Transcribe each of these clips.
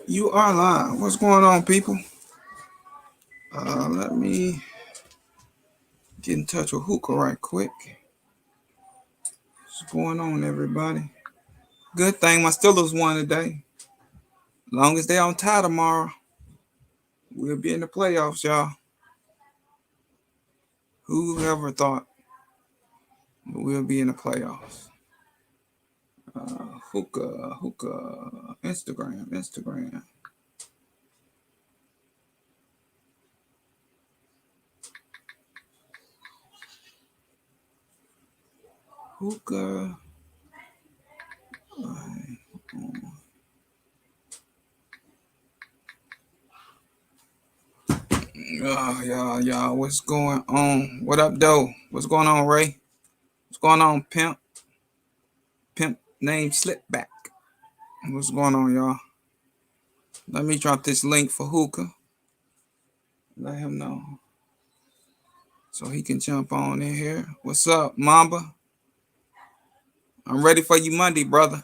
You are live. What's going on, people? Let me get in touch with Hookah right quick. What's going on, everybody? Good thing my Steelers won today. Long as they on tie tomorrow, we'll be in the playoffs, y'all. Who ever thought we'll be in the playoffs? Hookah, Instagram. Hookah. Y'all, what's going on? What up, though? What's going on, Ray? What's going on, Pimp? Pimp name Slipback. What's going on, y'all? Let me drop this link for Hookah. Let him know so he can jump on in here. What's up, Mamba? I'm ready for you Monday, brother.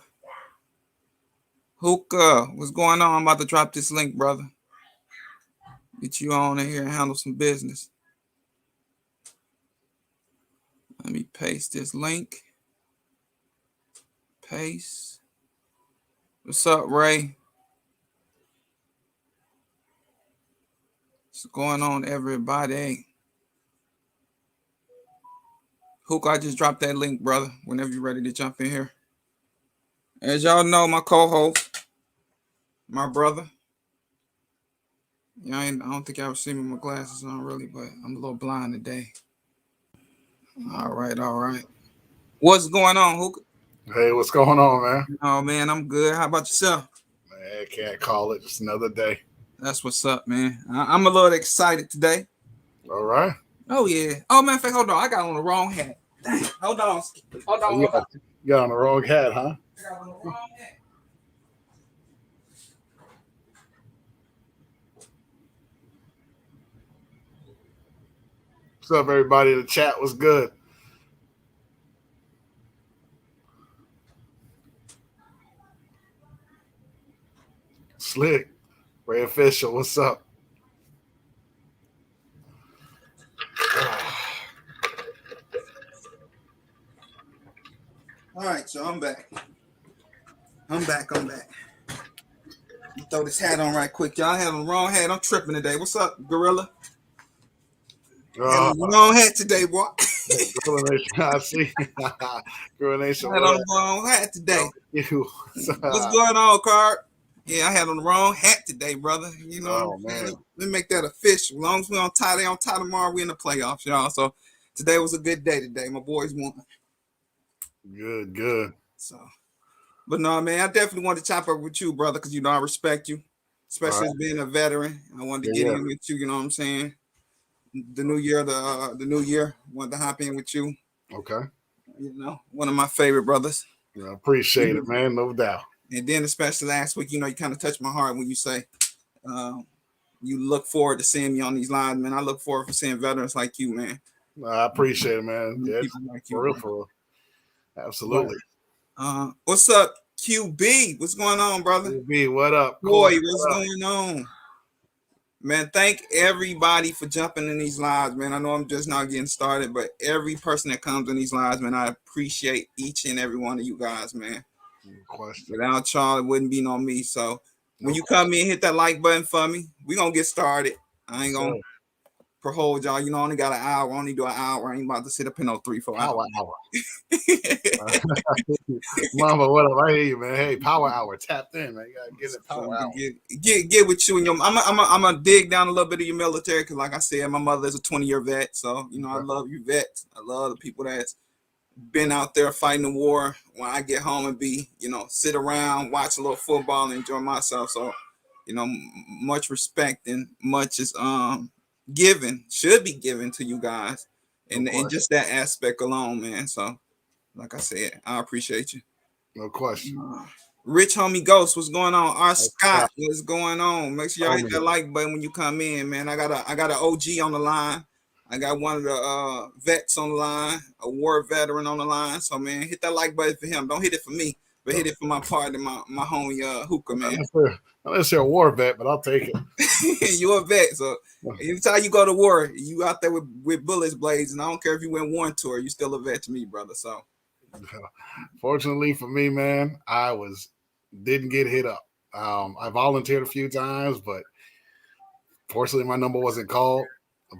Hookah, what's going on? I'm about to drop this link, brother. Get you on in here and handle some business. Let me paste this link. Paste. What's up, Ray? What's going on, everybody? Hookah, I just dropped that link, brother, whenever you're ready to jump in here. As y'all know, my co-host, my brother. Yeah, I don't think y'all see me with my glasses on, really, but I'm a little blind today. All right. What's going on, Hookah? Hey, what's going on, man? Oh, man, I'm good. How about yourself? Man, can't call it. Just another day. That's what's up, man. I'm a little excited today. All right. Oh, yeah. Oh, matter of fact, hold on. I got on the wrong hat. Dang. Hold on. You got on the wrong hat, huh? I got on the wrong hat. What's up, everybody? The chat was good. Slick. Ray Official, what's up? All right, so I'm back. I'm back. You throw this hat on right quick. Y'all have the wrong hat. I'm tripping today. What's up, Gorilla? Have the wrong hat today, boy. Gorilla Nation, I see. Gorilla Nation, I had on the wrong hat today. What's going on, Card? Yeah, I had on the wrong hat today, brother. You know, let me make that official. As long as we're on tie, they on tie tomorrow. We in the playoffs, y'all. So today was a good day today. My boys won. Good. So, but no, man, I definitely want to chop up with you, brother, because you know I respect you, especially as being a veteran. I wanted to get in with you. You know what I'm saying? The new year, wanted to hop in with you. Okay. You know, one of my favorite brothers. Yeah, appreciate it, man. No doubt. And then, especially last week, you know, you kind of touched my heart when you say you look forward to seeing me on these lines, man. I look forward to seeing veterans like you, man. I appreciate it, man. Yeah, people like you, for real. Absolutely. What's up, QB? What's going on, brother? QB, what up? Boy, what's going on? Man, thank everybody for jumping in these lives, man. I know I'm just now getting started, but every person that comes in these lives, man, I appreciate each and every one of you guys, man. Without y'all, it wouldn't be no me. So when you come in, hit that like button for me. We're going to get started. I ain't going to hold y'all. You know, I only got an hour. I only do an hour. I ain't about to sit up in no 3-4 hours. Hour. Mama, what up? I hear you, man. Hey, power hour. Tapped in, man. You gotta get it power hour. Get with you and your. I'm gonna dig down a little bit of your military because, like I said, my mother is a 20-year vet. So you know, I love you vets. I love the people that's been out there fighting the war. When I get home and be, you know, sit around, watch a little football, and enjoy myself. So, you know, much respect and much is given, should be given to you guys, and just that aspect alone, man. So. Like I said, I appreciate you. No question. Rich homie Ghost, what's going on? R. Scott, what's going on? Make sure y'all hit that like button when you come in, man. I got an OG on the line. I got one of the vets on the line, a war veteran on the line. So man, hit that like button for him. Don't hit it for me, But hit it for my partner, my homie Hookah, man. Unless you're a war vet, but I'll take it. You a vet, so anytime you go to war, you out there with bullets blazing. I don't care if you went one tour, you still a vet to me, brother. So fortunately for me, man, didn't get hit up. I volunteered a few times, but fortunately my number wasn't called.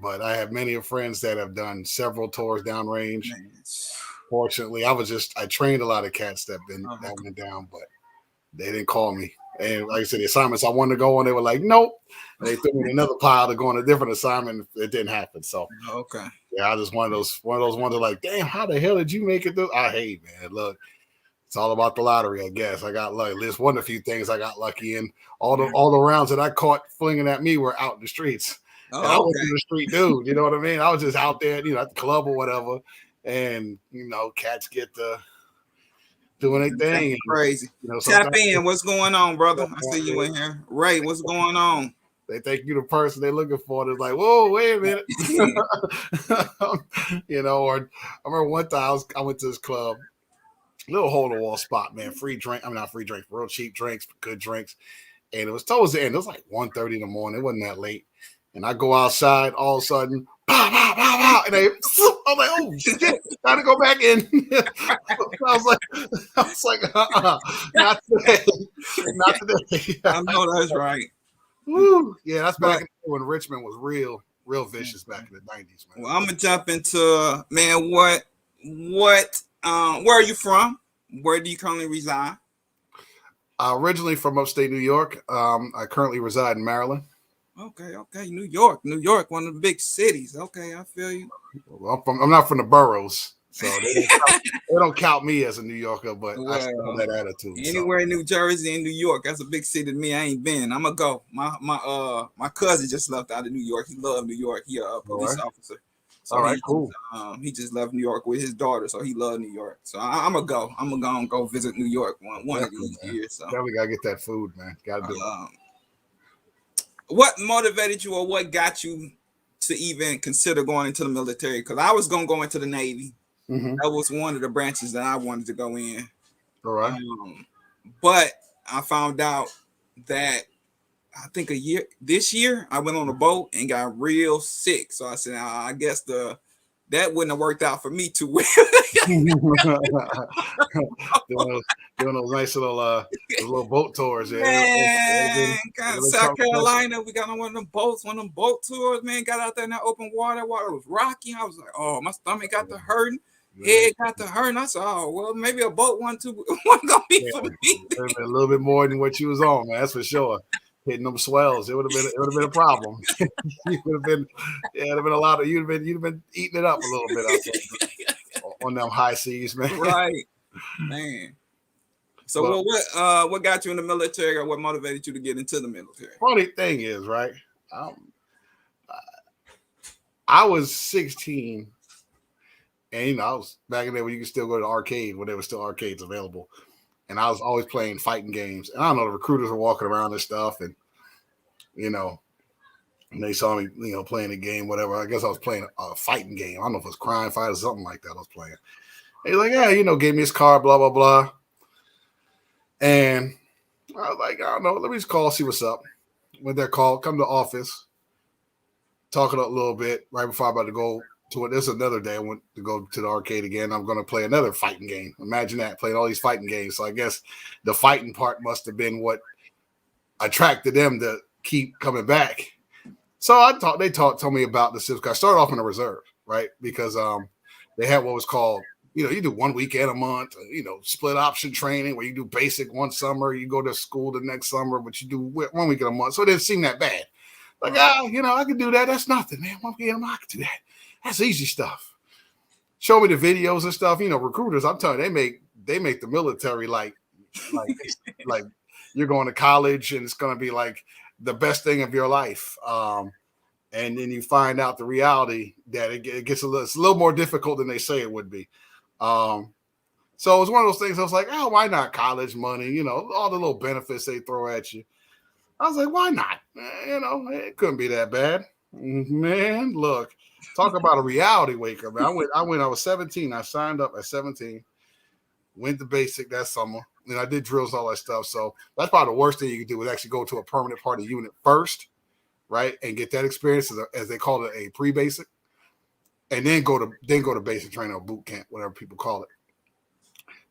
But I have many friends that have done several tours downrange. man. Fortunately, I trained a lot of cats that went down, but they didn't call me. And like I said, the assignments I wanted to go on, they were like, nope. And they threw me in another pile to go on a different assignment. It didn't happen. So okay. yeah, I just one of those ones that like, damn, how the hell did you make it through? I hate, man. Look, it's all about the lottery, I guess. I got lucky. There's one of the few things I got lucky in. All the rounds that I caught flinging at me were out in the streets. Oh, and I wasn't a street dude, you know what I mean? I was just out there, at the club or whatever. And cats get to doing their thing. That's crazy. Tap in. What's going on, brother? I see you in here. Ray, what's going on? They think you the person they're looking for. They're like, whoa, wait a minute. Or I remember one time I went to this club, little hole in the wall spot, man. Free drink. I mean, not free drinks, real cheap drinks, good drinks. And it was towards the end. It was like 1:30 in the morning. It wasn't that late. And I go outside, all of a sudden, pow, pow, pow, pow, and I'm like, oh shit, gotta go back in. I was like, not today, not today. I know that's right. Woo. Yeah, that's back when Richmond was real vicious back in the 90s, man. Well, I'm gonna jump into where are you from? Where do you currently reside? Originally from upstate New York. I currently reside in Maryland. Okay. New York, one of the big cities. Okay, I feel you. Well, I'm not from the boroughs, so they don't count me as a New Yorker, but I still have that attitude. Anywhere in New Jersey and New York, that's a big city to me. I ain't been. I'm gonna go. My cousin just left out of New York. He loved New York. He a police officer. So all right, cool. He just left New York with his daughter, so he loved New York. So I'm gonna go. I'm gonna go visit New York one of these years. So we gotta get that food, man. Gotta do it. What motivated you, or what got you to even consider going into the military? Because I was gonna go into the Navy. Mm-hmm. That was one of the branches that I wanted to go in. All right. But I found out that I think this year I went on a boat and got real sick. So I said, I guess that wouldn't have worked out for me too well. doing those nice little boat tours. Yeah. Man, South Carolina, we got on one of them boat tours, man. Got out there in that open water was rocky. I was like, oh, my stomach got to hurting. Head got to hurting. I said, oh, well, maybe a boat one gonna be for me. A little bit more than what you was on, man. That's for sure. Hitting them swells, it would have been a problem. It would have been a lot of you'd have been eating it up a little bit out there on them high seas, man. Right, man. So what got you in the military, or what motivated you to get into the military? Funny thing is, right? I was 16, and I was back in there when you could still go to the arcade when there were still arcades available. And I was always playing fighting games. And I don't know, the recruiters were walking around and stuff. And, and they saw me, playing a game, whatever. I guess I was playing a fighting game. I don't know if it was Crime Fight or something like that I was playing. He's like, yeah, gave me his card, blah, blah, blah. And I was like, I don't know. Let me just call, see what's up. Went there, called, come to the office, talking a little bit right before I'm about to go to it. This is another day I went to go to the arcade again. I'm going to play another fighting game. Imagine that, playing all these fighting games. So I guess the fighting part must have been what attracted them to keep coming back. So they told me about the Civic. I started off in the reserve, right? Because they had what was called, you do 1 weekend a month, split option training where you do basic one summer, you go to school the next summer, but you do 1 weekend a month. So it didn't seem that bad. Like, I can do that. That's nothing, man. 1 weekend a month, I can do that. That's easy stuff. Show me the videos and stuff. Recruiters, I'm telling you, they make the military like you're going to college and it's going to be like the best thing of your life. And then you find out the reality that it gets it's a little more difficult than they say it would be. So it was one of those things I was like, oh, why not college money? All the little benefits they throw at you. I was like, why not? It couldn't be that bad. Man, look. Talk about a reality waker, man. I was 17. I signed up at 17. Went to basic that summer. and I did drills, all that stuff. So that's probably the worst thing you can do is actually go to a permanent part of the unit first, right, and get that experience as they call it, a pre-basic, and then go to basic training or boot camp, whatever people call it,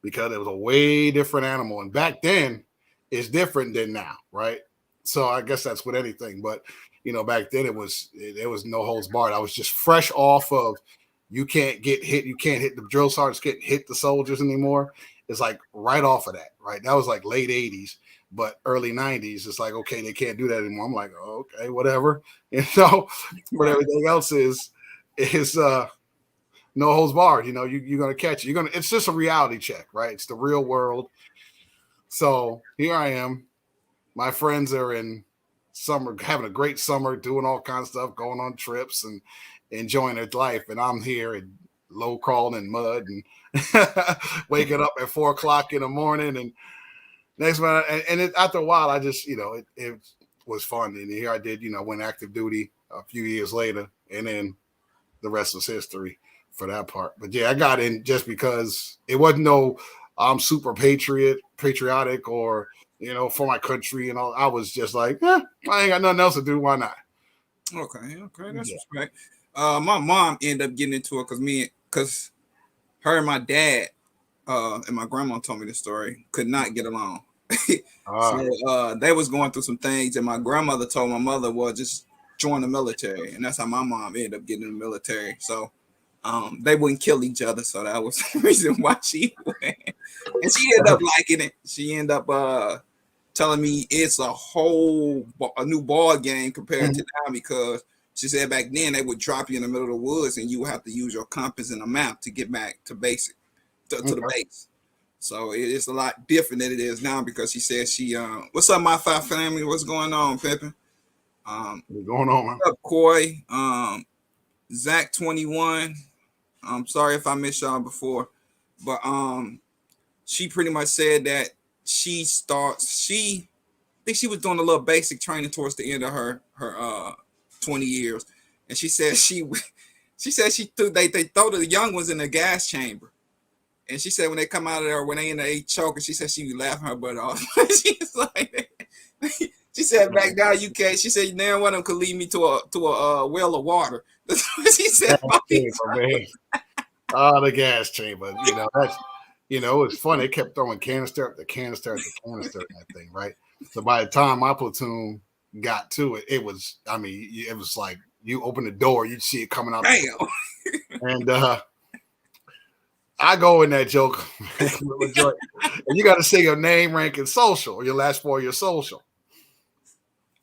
because it was a way different animal. And back then, it's different than now, right? So I guess that's with anything, but back then it was no holds barred. I was just fresh off of you can't get hit, you can't hit the drill sergeants, can't hit the soldiers anymore. It's like right off of that, right? That was like late 80s, but early 90s, it's like, okay, they can't do that anymore. I'm like, oh, okay, whatever. But everything else is no holds barred. You're gonna catch it. It's just a reality check, right? It's the real world. So here I am. My friends are in summer, having a great summer, doing all kinds of stuff, going on trips and enjoying their life. And I'm here and low crawling in mud and waking up at 4:00 in the morning. And next month, after a while, I just, it was fun. And here I did, went active duty a few years later, and then the rest was history for that part. But yeah, I got in just because it wasn't no I'm super patriotic or for my country and all. I was just like, I ain't got nothing else to do. Why not? Okay, that's respect. My mom ended up getting into it because her and my dad and my grandma told me the story, could not get along. So they was going through some things, and my grandmother told my mother, well, just join the military, and that's how my mom ended up getting in the military. So they wouldn't kill each other, so that was the reason why she went. And she ended up liking it. She ended up telling me it's a new ball game compared to now, because she said back then they would drop you in the middle of the woods and you would have to use your compass and a map to get back to basic to the base. So it's a lot different than it is now, because she said what's up, my five family? What's going on, Pippin? What's going on, man? What's up, Coy? Zach 21. I'm sorry if I missed y'all before, but she pretty much said that I think she was doing a little basic training towards the end of her 20 years, and she said they throw the young ones in the gas chamber, and she said when they come out of there, when they in the choking, she said she be laughing her butt off. She's like, she said back down UK, she said never one of them could lead me to a well of water. That's what she said. The gas chamber. It's funny. They kept throwing canister after canister after canister in that thing, right? So by the time my platoon got to it, it was like you open the door, you'd see it coming out. Damn. And I go in that joke, and you got to say your name, rank, and social, or your last four of your social.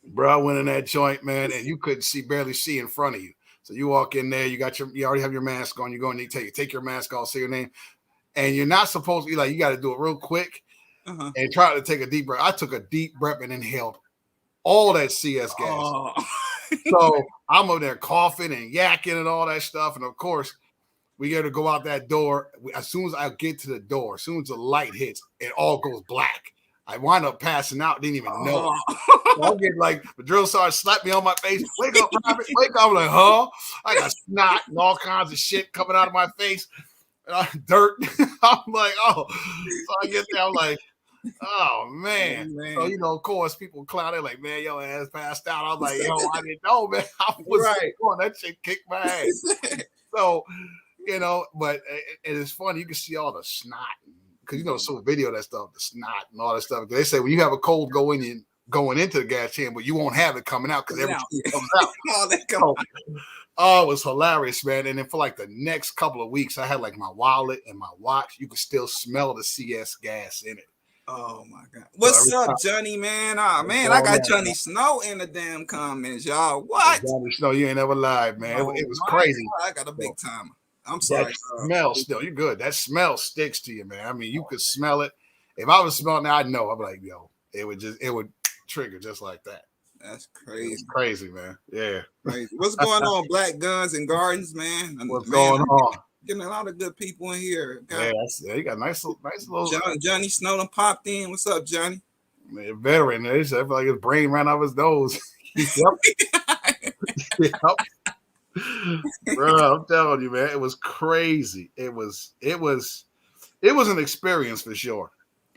Bro, I went in that joint, man, and you couldn't barely see in front of you. So you walk in there, you already have your mask on. You go and you take your mask off, say your name, and you're not supposed to be like, you got to do it real quick and try to take a deep breath. I took a deep breath and inhaled all that CS gas. So I'm over there coughing and yakking and all that stuff, and of course, we got to go out that door. As soon as I get to the door, as soon as the light hits, it all goes black. I wind up passing out, didn't even know. So I get like the drill sergeant slapped me on my face. Wake up, Robert, wake up. I'm like, huh? I got snot and all kinds of shit coming out of my face. Dirt. I'm like, oh. So I get there, I'm like, oh man. So of course, people clown. They're like, man, your ass passed out. I'm like, yo, I didn't know, man. I was going. That shit kicked my ass. So. But it's funny. You can see all the snot because so video that stuff, the snot and all that stuff. They say when you have a cold going into the gas chamber, you won't have it coming out because everything comes out. It was hilarious, man. And then for like the next couple of weeks, I had like my wallet and my watch. You could still smell the CS gas in it. Oh my God! What's up, Johnny? Man, man, I got Johnny Snow in the damn comments, y'all. What? Johnny Snow, you ain't never lied, man. It was crazy. God, I got a big timer. I'm sorry. That smell still, you're good. That smell sticks to you, man. I mean, you could smell it. If I was smelling it, I'd know. I'm like, yo, it would trigger just like that. That's crazy. It's crazy, man. Yeah. Crazy. What's going on, Black Guns and Gardens, man? What's going on? Getting a lot of good people in here. You got nice little. Johnny Snowden popped in. What's up, Johnny? Man, veteran. I feel like his brain ran out of his nose. Yep. Bro, I'm telling you, man, it was crazy. It was an experience for sure.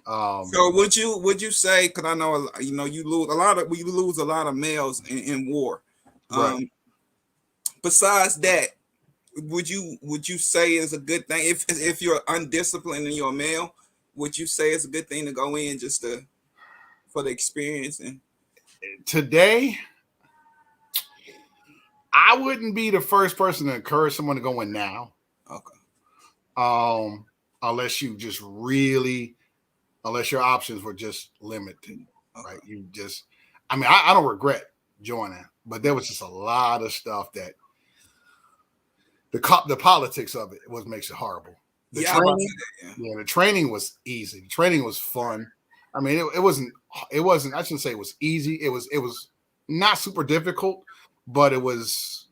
So would you say? Because I know you lose a lot of males in war. Right. Besides that, would you say is a good thing if you're undisciplined and you're a male? Would you say it's a good thing to go in just for the experience? And Today, I wouldn't be the first person to encourage someone to go in now. okay, Unless you just really, unless your options were just limited, okay. right? You just, I mean, I don't regret joining, but there was just a lot of stuff that the politics of it makes it horrible. The Yeah, I'm about to training, say that, yeah. the training was easy. The training was fun. I mean, it wasn't. I shouldn't say it was easy. It was not super difficult, but it was.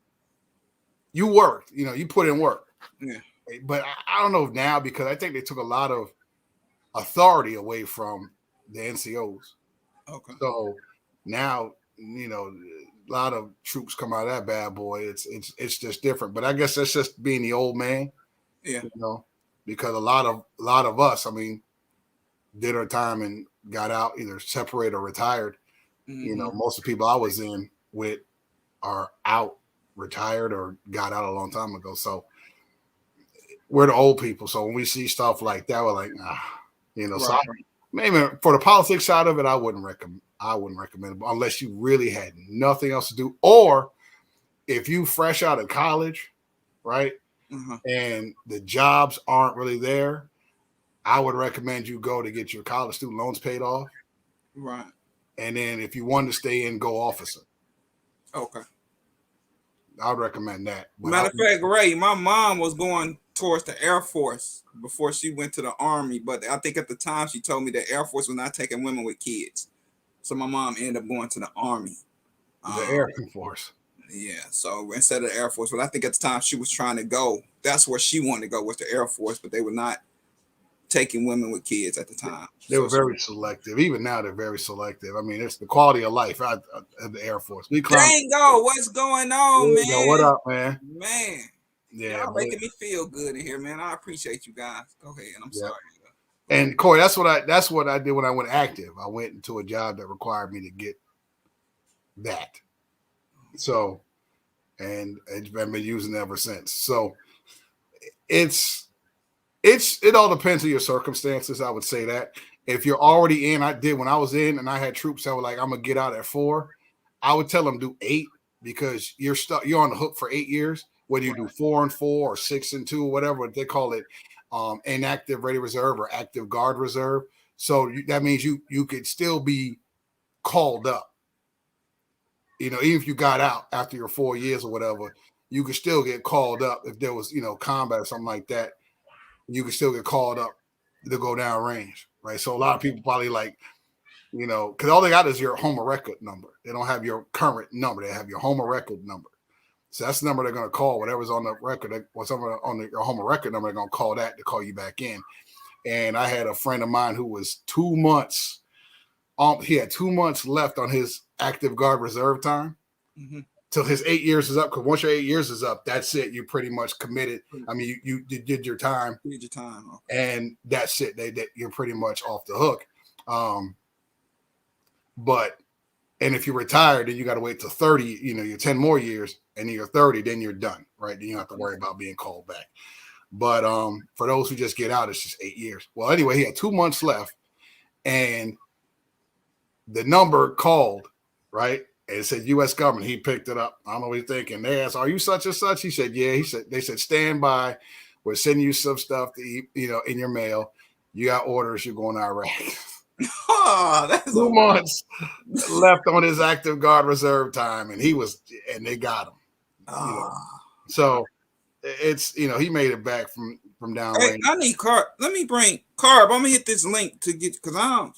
You worked. You put in work. Yeah. But I don't know now because I think they took a lot of authority away from the NCOs. Okay. So now, a lot of troops come out of that bad boy. It's just different. But I guess that's just being the old man. Yeah. Because a lot of us, I mean, did our time and got out, either separated or retired. Mm-hmm. Most of the people I was in with are out, retired, or got out a long time ago. So we're the old people. So when we see stuff like that, we're like, nah, Right. So maybe for the politics side of it, I wouldn't recommend it unless you really had nothing else to do, or if you fresh out of college, right, and the jobs aren't really there. I would recommend you go to get your college student loans paid off. Right. And then if you want to stay in, go officer. Okay. I would recommend that. But Matter of fact, Ray, my mom was going towards the Air Force before she went to the Army, but I think at the time she told me the Air Force was not taking women with kids. So my mom ended up going to the Army. The Air Force. Yeah, so instead of the Air Force, but I think at the time she was trying to go, that's where she wanted to go, was the Air Force, but they were not taking women with kids at the time. They were very selective. Even now, they're very selective. I mean, it's the quality of life at the Air Force. Dango, what's going on, man? Go, what up, man? Man, yeah, y'all making me feel good in here, man. I appreciate you guys. Go ahead, I'm sorry. And Corey, that's what I did when I went active. I went into a job that required me to get that. So, and I've been using it ever since. So, it all depends on your circumstances. I would say that if you're already in, I did when I was in, and I had troops that were like, "I'm gonna get out at 4." I would tell them do 8 because you're on the hook for 8 years. Whether you do 4 and 4 or 6 and 2, or whatever they call it, inactive ready reserve or active guard reserve. So that means you could still be called up. Even if you got out after your 4 years or whatever, you could still get called up if there was combat or something like that. You could still get called up to go down range, right? So a lot of people probably like, because all they got is your home of record number. They don't have your current number. They have your home of record number. So that's the number they're going to call. Whatever's on the record, what's on your home of record number, they're going to call that to call you back in. And I had a friend of mine who was 2 months. He had 2 months left on his active guard reserve time. Till his 8 years is up. Because once your 8 years is up, that's it. You're pretty much committed. I mean, you did your time. You did your time. Okay. And that's it. You're pretty much off the hook. And if you're retired, then you got to wait till 30, you're 10 more years, and then you're 30, then you're done, right? Then you don't have to worry about being called back. But for those who just get out, it's just 8 years. Well, anyway, he had 2 months left, and the number called, right? And it said U.S. government. He picked it up. I don't know what he's thinking. They asked, "Are you such and such?" He said, "Yeah." They said, "Stand by. We're sending you some stuff to eat, in your mail. You got orders. You're going to Iraq." Oh, that's 2 months left on his active guard reserve time, and they got him. So it's he made it back from down. Hey, I need Carb. Let me bring Carb. I'm gonna hit this link to get because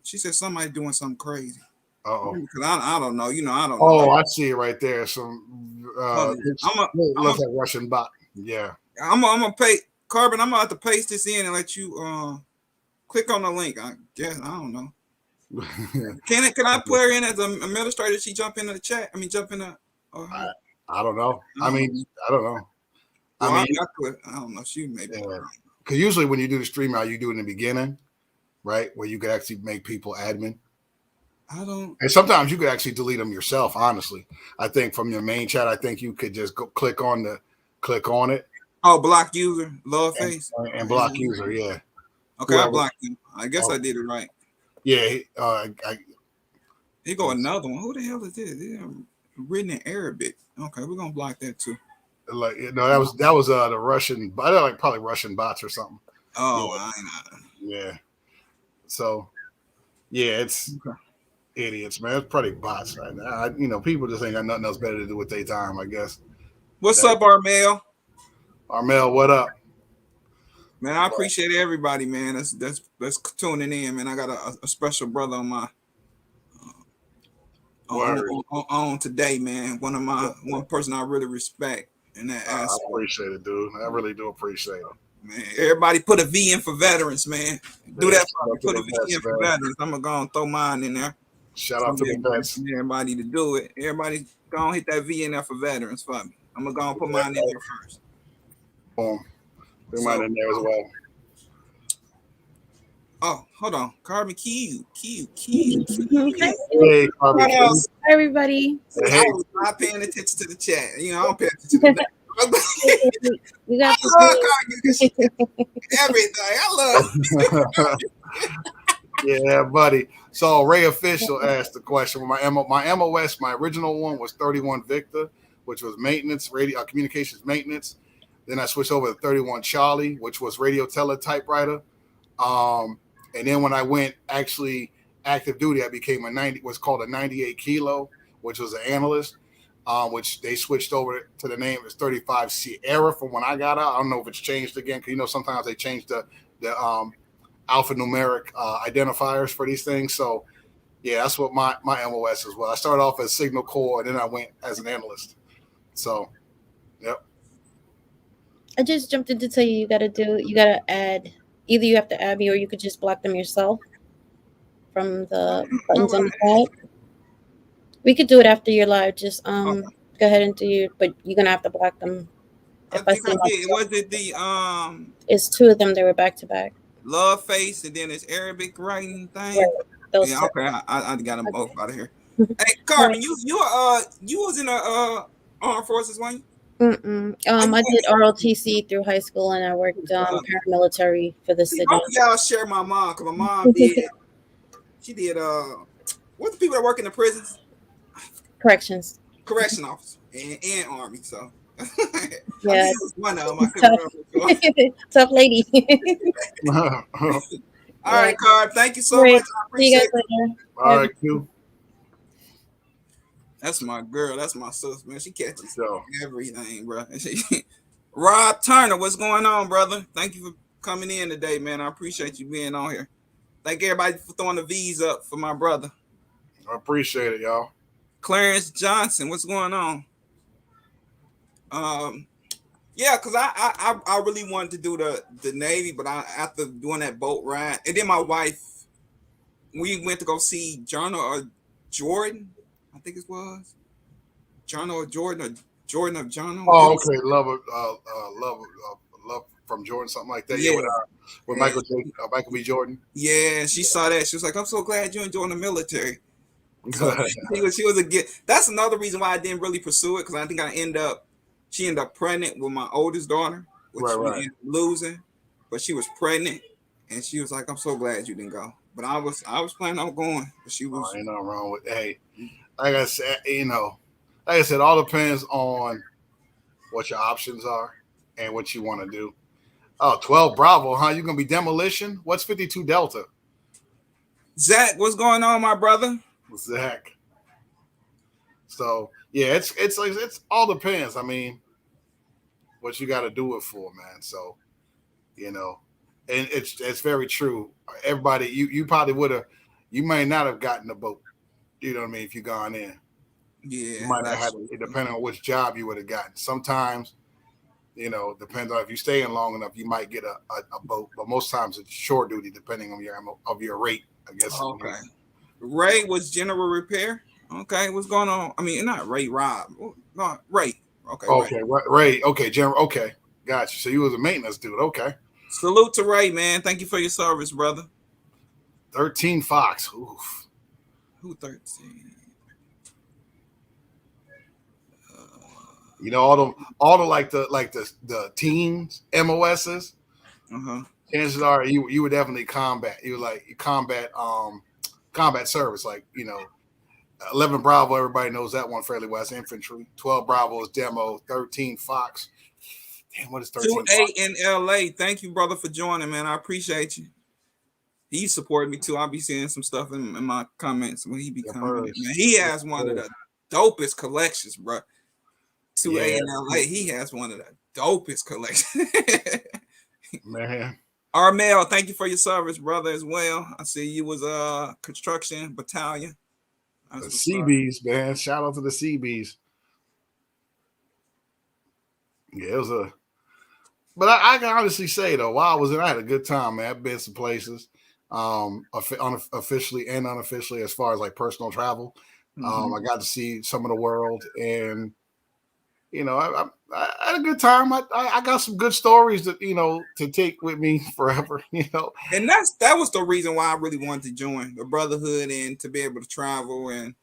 she said somebody doing something crazy. Because I don't know. I don't know. Oh, I see it right there. Some looks like Russian bot. Yeah. I'm gonna pay Carbon. I'm gonna have to paste this in and let you click on the link. I guess I don't know. Can I put her in as an administrator? She jump into the chat. Jump in the. I don't know. I don't know. Well, I don't know. She may be. because usually when you do the stream out, you do it in the beginning, right, where you could actually make people admin. I don't. And sometimes you could actually delete them yourself. Honestly, I think from your main chat, I think you could just go click on it. Oh, block user, love face, and block user. Yeah. Okay, I blocked him. I guess I did it right. Yeah. Here go another one. Who the hell is this? Written in Arabic. Okay, we're gonna block that too. Like that was the Russian, like probably Russian bots or something. Oh, yeah. I know. Yeah. So, yeah, it's idiots, man. It's probably bots right now. People just ain't got nothing else better to do with their time, I guess. What's up, Armel? Armel, what up? Man, I appreciate everybody, man. That's tuning in, man. I got a special brother on my on today, man. One person I really respect in that aspect. I appreciate it, dude. I really do appreciate it. Man, everybody put a V in for veterans, man. Do that for me. Put a V in for veterans. I'm gonna go and throw mine in there. Shout out to the vets. Everybody to do it. Everybody go and hit that V in there for veterans for me. I'm gonna go and put mine in there first. Boom. Put mine in there as well. Oh, hold on. Carbon Q. Hey, Carbon Q. Hi, everybody. I was not paying attention to the chat. I don't pay attention to that. You got everything. I love Yeah, buddy. So Ray Official asked the question. My MOS, my original one was 31 Victor, which was maintenance, radio communications maintenance. Then I switched over to 31 Charlie, which was radio teletypewriter. And then when I went actually active duty, I became what's called a 98 kilo, which was an analyst. Which they switched over to the name as 35 Sierra from when I got out. I don't know if it's changed again because sometimes they change the alphanumeric identifiers for these things. So yeah, that's what my MOS is. Well, I started off as Signal Corps and then I went as an analyst. So, yep. I just jumped in to tell you gotta add. Either you have to add me or you could just block them yourself from the buttons on the side. We could do it after you're live. Just go ahead and do you, but you're gonna have to block them. I think I did. Was it the It's two of them. They were back to back. Love face and then it's Arabic writing thing. Right. Those yeah, okay. I got them both out of here. Hey, Carmen, you was in the armed forces, weren't you? I did ROTC through high school and I worked paramilitary for the city. Y'all share my mom because my mom did. She did. What's the people that work in the prisons? Correction officer and army. So yeah, one of them. I couldn't tough lady. All right, Carb. Thank you so much. I appreciate it. All right, Q. That's my girl. That's my sister, man. She catches everything, bro. Rob Turner, what's going on, brother? Thank you for coming in today, man. I appreciate you being on here. Thank everybody for throwing the V's up for my brother. I appreciate it, y'all. Clarence Johnson, what's going on? Yeah, because I really wanted to do the Navy, but after doing that boat ride, and then my wife, we went to go see Journal or Jordan, I think it was Journal or Jordan or Jordan of Journal. Oh, okay, love from Jordan, something like that. Yeah, with Michael B. Jordan. Yeah, she saw that. She was like, "I'm so glad you joined the military." So she was a good. That's another reason why I didn't really pursue it because I think she ended up pregnant with my oldest daughter, which we ended up losing. But she was pregnant, and she was like, "I'm so glad you didn't go." But I was planning on going, but she was. Ain't nothing wrong with. Hey, like I said, all depends on what your options are and what you want to do. Oh, 12 Bravo, huh? You gonna be demolition? What's 52 Delta? Zach, what's going on, my brother? Zach. So yeah, it's all depends. I mean, what you got to do it for, man. So, and it's very true. Everybody, you probably would have, you may not have gotten the boat. You know what I mean? If you gone in, yeah, you might have had it, depending on which job you would have gotten. Sometimes, depends on if you stay in long enough, you might get a boat, but most times it's short duty, depending on your rate, I guess. Okay. Ray was general repair. Okay, what's going on? I mean, not Ray Rob. No, Ray. Okay. Okay, Ray. Okay, general. Okay, gotcha. So you was a maintenance dude. Okay. Salute to Ray, man. Thank you for your service, brother. 13 Fox. Oof. Who 13? You know, all the like the teams, MOSs, chances are you would definitely combat. You would like combat service, like, you know, 11 Bravo, everybody knows that one fairly well. It's infantry. 12 Bravo is demo. 13 Fox. Damn, what is 13 2A Fox? in LA. Thank you, brother, for joining, man. I appreciate you. He supported me too. I'll be seeing some stuff in my comments when he be commenting. Man, he has one of the dopest collections, bro. 2A in LA. He has one of the dopest collections. Man. Armel, thank you for your service, brother, as well. I see you was construction battalion. The CBs, man. Shout out to the CBs. Yeah, it was but I can honestly say though, while I was in, I had a good time, man. I've been some places, officially and unofficially, as far as like personal travel. I got to see some of the world, and you know, I had a good time. I got some good stories that, you know, to take with me forever, you know. And that was the reason why I really wanted to join the brotherhood and to be able to travel, and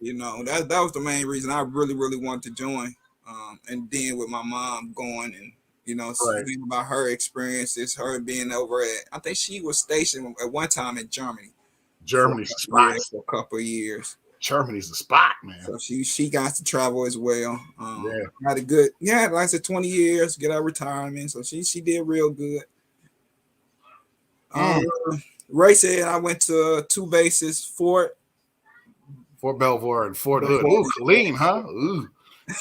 you know, that was the main reason I really wanted to join. And then with my mom going and, you know, speaking about her experiences, her being over at, I think she was stationed at one time in Germany. Germany's the spot for a couple of years. Germany's the spot, man. So she got to travel as well. Had a good, like I said, 20 years, get out retirement. So she did real good. Ray said I went to 2 bases, Fort Belvoir and Fort Hood. Ooh, clean, huh? Ooh.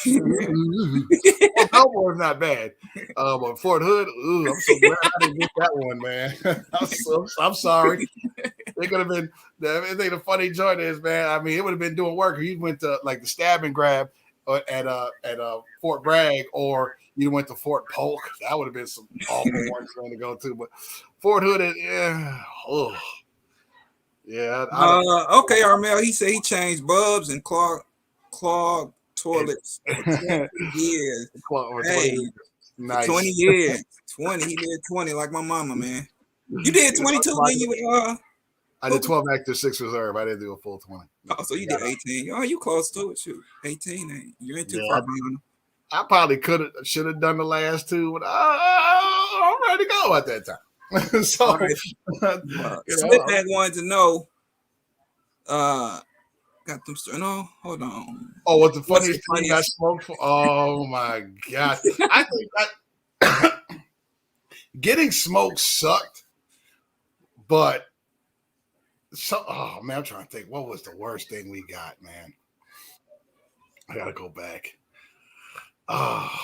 Fort Belvoir is not bad. But Fort Hood, ooh, I'm so glad I didn't get that one, man. I'm sorry. It could have been. I think the funny joint is, man. I mean, it would have been doing work if you went to like the stab and grab at Fort Bragg, or you went to Fort Polk. That would have been some awful ones to go to. But Fort Hood, okay, Armel. He said he changed bulbs and clogged toilets for 20 years. Nice. 20 years. 20. He did 20 like my mama, man. You did 22 when you I did 12 active, 6 reserve. I didn't do a full 20. Oh, so you did 18. Oh, you close to it, shoot. 18, you ain't too far behind. I probably should have done the last 2, but I'm ready to go at that time. So, Slipback wanted to know. Got them. No, hold on. Oh, what's the funniest thing you got smoked for? Oh my god! I think that getting smoked sucked, but oh man, I'm trying to think. What was the worst thing we got, man? I gotta go back. Oh,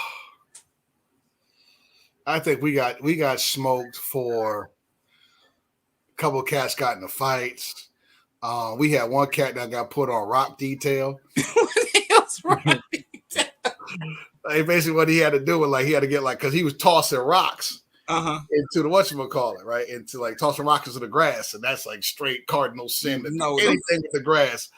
I think we got smoked for a couple of cats got into fights. We had one cat that got put on rock detail. What the hell's rock detail? Like, basically, what he had to do was he had to get because he was tossing rocks into the whatchamacallit, right? Into tossing rocks into the grass, and that's straight cardinal sin. Anything with the grass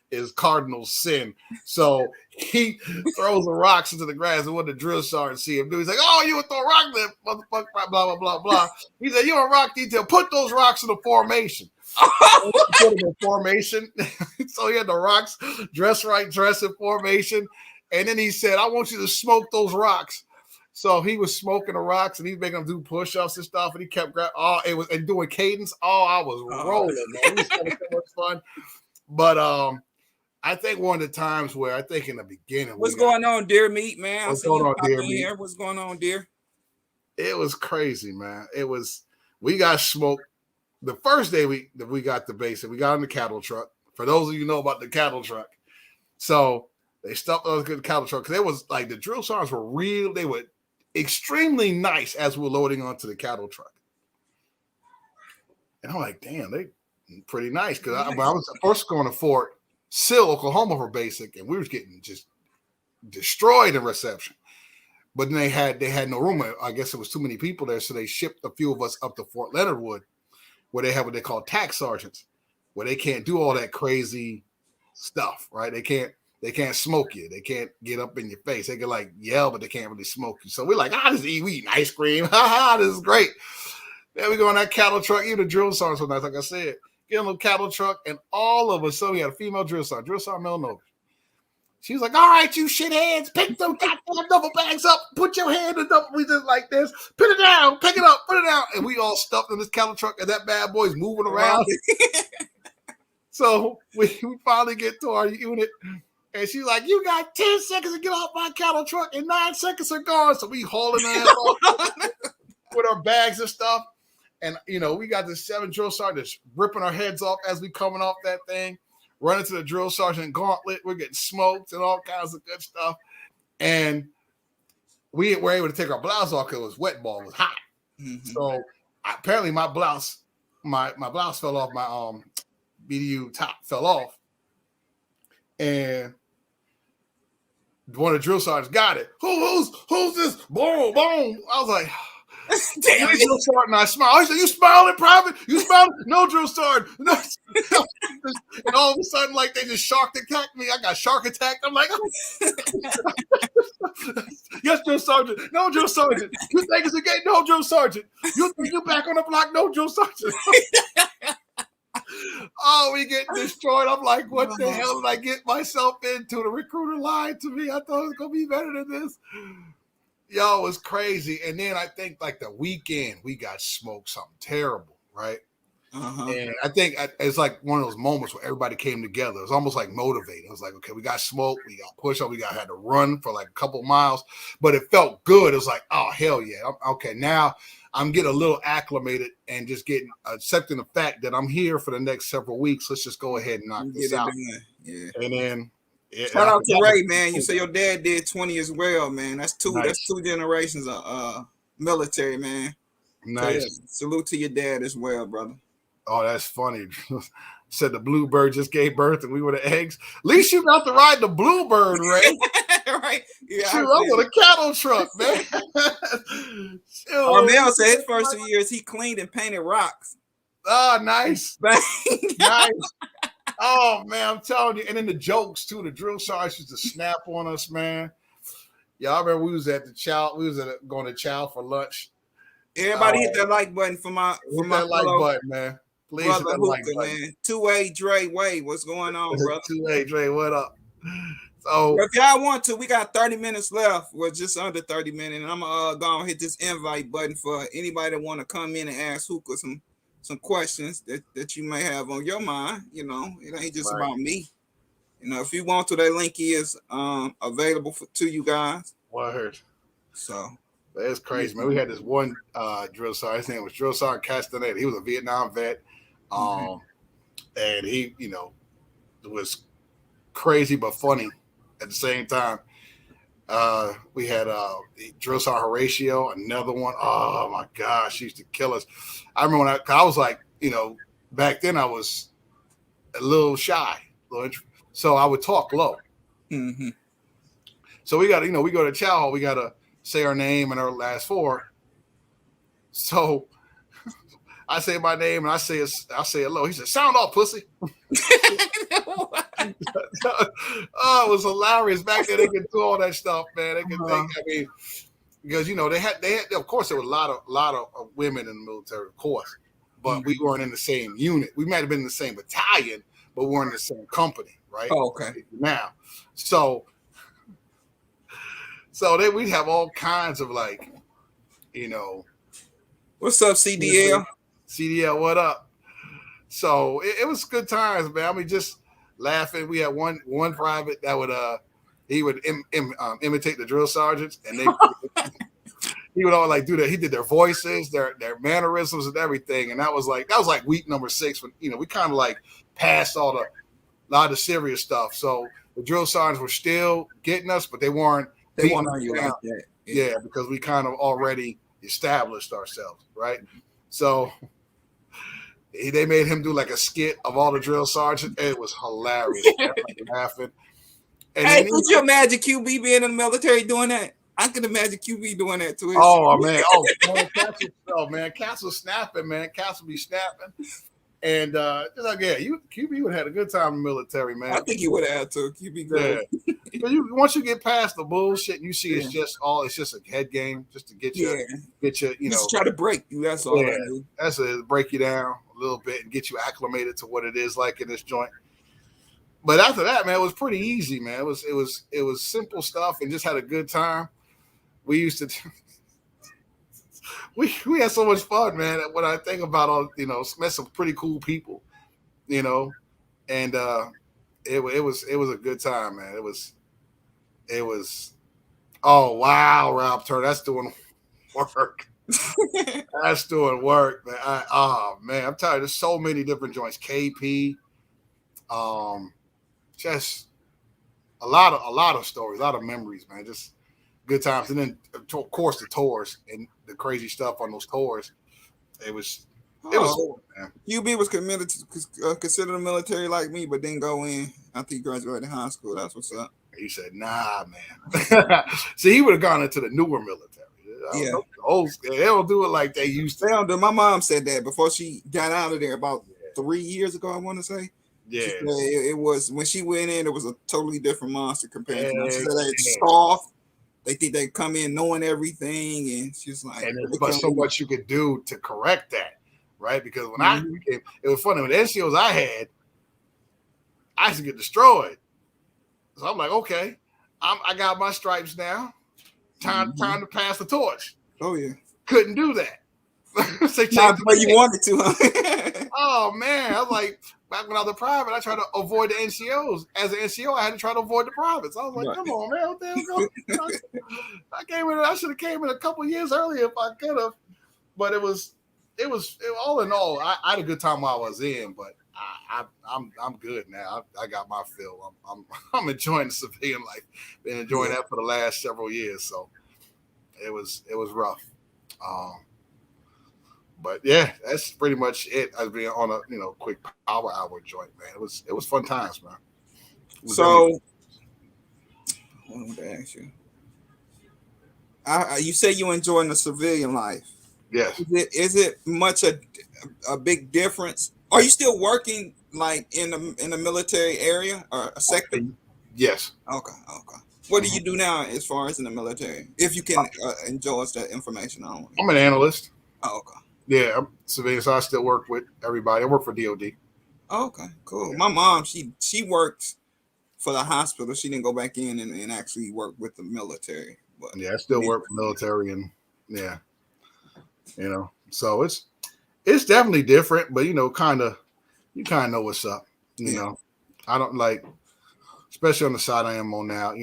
is cardinal sin. So he throws the rocks into the grass, and when the drill sergeant see him do, he's like, "Oh, you would throw a rock there, motherfucker!" Blah blah blah blah. He said, "You're on rock detail. Put those rocks in the formation." Put him in formation. So he had the rocks dress in formation, and then he said, "I want you to smoke those rocks." So he was smoking the rocks, and he's making them do push-ups and stuff, and he kept and doing cadence. Oh, I was rolling, man. It was so much fun. But I think one of the times where I think in the beginning, what's going on, Deer Meat, man? What's going on, Deer Meat? What's going on, Deer? It was crazy, man. We got smoked. The first day we got the base, and we got in the cattle truck. For those of you who know about the cattle truck, so they stuffed us in the cattle truck because it was the drill sergeants were real. They were extremely nice as we were loading onto the cattle truck, and I'm like, damn, they pretty nice because I was first going to Fort Sill, Oklahoma for basic, and we was getting just destroyed in reception. But then they had no room. I guess it was too many people there, so they shipped a few of us up to Fort Leonard Wood, where they have what they call tax sergeants, where they can't do all that crazy stuff, right? They can't they can't smoke you. They can't get up in your face. They can like yell, but they can't really smoke you. So we're like, we eating ice cream. Ha ha, this is great. Then we go in that cattle truck, even the drill sergeant so nice, like I said. Get in a little cattle truck, and all of us, so we had a female drill sergeant Milnover. She was like, all right, you shitheads, pick them goddamn duffel bags up, put your hand in the duffel, we just like this, put it down, pick it up, put it down. And we all stuffed in this cattle truck, and that bad boy's moving around. So we finally get to our unit, and she's like, you got 10 seconds to get off my cattle truck, and 9 seconds are gone. So we hauling ass off with our bags and stuff. And, you know, we got the 7 drill sergeants ripping our heads off as we coming off that thing, running to the drill sergeant gauntlet. We're getting smoked and all kinds of good stuff. And we were able to take our blouse off because it was wet ball. It was hot. Mm-hmm. So apparently my blouse fell off. My BDU top fell off. And one of the drill sergeants got it. Who's this? Boom, boom. I was like, damn it. Drill sergeant, I smiled. I said, you smiling, Private? You smiling? No, drill sergeant. No. And all of a sudden, like, they just shark attacked me. I got shark attacked. I'm like, yes, drill sergeant. No, drill sergeant. You think it's a game? No, drill sergeant. You think you back on the block? No, drill sergeant. Oh, we get destroyed. I'm like, what the hell did I get myself into? The recruiter lied to me. I thought it was going to be better than this. Yo, it was crazy. And then I think like the weekend, we got smoked something terrible, right? Uh-huh. And I think it's like one of those moments where everybody came together. It was almost like motivating. It was like, okay, we got smoked. We got pushed up. Had to run for like a couple miles. But it felt good. It was like, oh, hell yeah. Okay, now I'm getting a little acclimated and just accepting the fact that I'm here for the next several weeks. Let's just go ahead and knock this out. Yeah. And then shout out to Ray, man. You say your dad did 20 as well, man. That's two. Nice. That's 2 generations of military, man. Nice. So, yeah, salute to your dad as well, brother. Oh, that's funny. Said the bluebird just gave birth and we were the eggs. At least you got to ride the bluebird, Ray. Right? Yeah. I'm with a cattle truck, man. Armel said his first 2 years he cleaned and painted rocks. Oh, nice. Nice. Oh man, I'm telling you. And then the jokes too. The drill sergeants used to snap on us, man. Yeah, I remember we was at going to chow for lunch. Everybody hit that like button for my like button, man. Please hit that like button. Man. 2A Dre Way, what's going on, brother? 2A Dre, what up? So if y'all want to, we got 30 minutes left. We're just under 30 minutes, and I'm gonna hit this invite button for anybody that want to come in and ask Hookah some questions that you may have on your mind. You know, it ain't just about me. You know, if you want to, that link is available to you guys. Word. So that's crazy, man. We had this one drill sergeant. His name was Drill Sergeant Castaneda. He was a Vietnam vet, and he, you know, was crazy but funny at the same time. We had Drill Sergeant Horatio, another one. Oh my gosh, he used to kill us. I remember when I was like, you know, back then I was a little shy, so I would talk low. Mm-hmm. So we got, you know, we go to chow hall, we got to say our name and our last 4. So I say my name and I say it low. He said, "Sound off, pussy." Oh, it was hilarious. Back then they could do all that stuff, man. They could think, I mean, because you know they had of course there was a lot of women in the military, of course, but we weren't in the same unit. We might have been in the same battalion, but we weren't in the same company, right? Oh, okay. Now, so we'd have all kinds of like, you know, what's up, CDL? CDL, what up? So it was good times, man. I mean, just laughing. We had one private that would he would imitate the drill sergeants, and he would all like do that. He did their voices, their mannerisms, and everything. And that was like week number 6 when, you know, we kind of like passed a lot of the serious stuff. So the drill sergeants were still getting us, but they weren't. They weren't on you like that. Yeah, because we kind of already established ourselves, right? So they made him do like a skit of all the drill sergeants. It was hilarious. Laughing. And hey, could you imagine QB being in the military doing that? I can imagine QB doing that too. Oh man, Castle snapping, man. Castle be snapping. And it's like, yeah, QB would have had a good time in the military, man. I think he would have too. QB Yeah. good. But once you get past the bullshit, you see it's Yeah. just a head game, just to get Yeah. you, Just try to break you. That's all Yeah. I do. That's a break you down a little bit and get you acclimated to what it is like in this joint. But after that, man, it was pretty easy, man. It was simple stuff and just had a good time. We used to we had so much fun, man. When I think about all, met some pretty cool people, and it was a good time, man. It was. Oh wow, Rob Turner, that's doing work. That's doing work, man. Man, I'm tired. There's so many different joints. KP, just a lot of stories, a lot of memories, man. Just good times, and then of course the tours and the crazy stuff on those tours. It was cool, man. UB was committed to consider the military like me, but didn't go in after he graduated high school. That's what's up. He said, "Nah, man." See, he would have gone into the newer military. Yeah, they don't do it like they used to. They don't do. My mom said that before she got out of there about 3 years ago. I want to say. Yeah, it was when she went in. It was a totally different monster compared to now. She said it's yeah. soft. They think they come in knowing everything, and she's like, and there's so much you could do to correct that, right? Because when I became, it was funny with the NCOs I used to get destroyed. So I'm like, okay, I got my stripes now. Time to pass the torch. Oh yeah, couldn't do that. Not the way you wanted to, huh? Oh man, I was like, back when I was a private, I tried to avoid the NCOs. As an NCO, I had to try to avoid the privates. I was like, come on, man, what the hell? I came in. I should have came in a couple years earlier if I could have. But it was all in all. I had a good time while I was in, but I'm good now. I got my fill. I'm enjoying the civilian life. Been enjoying that for the last several years. So it was rough. But yeah, that's pretty much it. As being on a quick power hour joint, man. It was fun times, man. So, I wanted to ask you. You say you enjoying the civilian life. Yes. Is it much a big difference? Are you still working like in the military area or a sector? Yes. Okay. What do you do now as far as in the military? If you can enjoy us that information on. I'm an analyst. Oh, okay. Yeah, I'm civilian, so I still work with everybody. I work for DOD. Oh, okay, cool. My mom, she worked for the hospital. She didn't go back in and actually work with the military. But yeah, I still work for military, and yeah, so it's definitely different, but you kind of know what's up. You know, I don't like, especially on the side I am on now.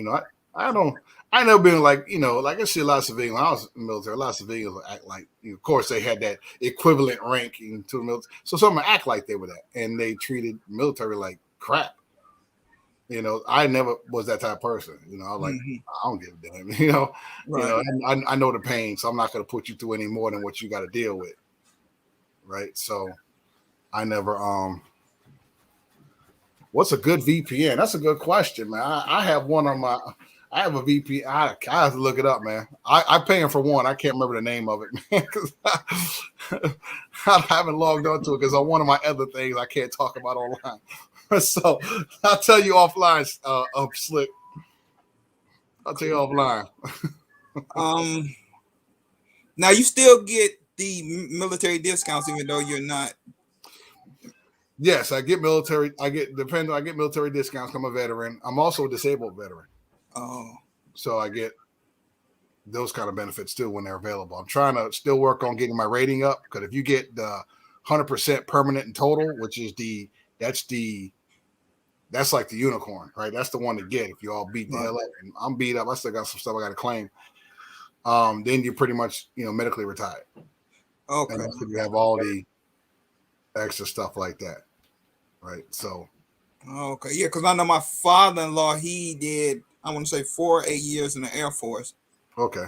I never been like, like I see a lot of civilians. When I was in the military, a lot of civilians would act like, of course, they had that equivalent ranking to the military. So some would act like they were that, and they treated military like crap. I never was that type of person. I was like, I don't give a damn. Right. I know the pain, so I'm not going to put you through any more than what you got to deal with. Right. So I never. What's a good VPN? That's a good question, man. I have one on my. I have a VPN. I have to look it up, man. I'm paying for one. I can't remember the name of it, man, because I haven't logged on to it because on one of my other things I can't talk about online. So I'll tell you offline, Slick. I'll tell you offline. Now you still get the military discounts even though you're not. Yes, I get military. I get military discounts. I'm a veteran. I'm also a disabled veteran. Oh, so I get those kind of benefits too when they're available. I'm trying to still work on getting my rating up because if you get the 100% permanent and total, which is that's like the unicorn, right? That's the one to get if you all beat the hell up. And I'm beat up. I still got some stuff I got to claim. Then you're pretty much medically retired. Okay. And you have all the extra stuff like that, right? So. Okay, yeah, because I know my father-in-law, he did, I want to say 4 or 8 years in the Air Force. Okay.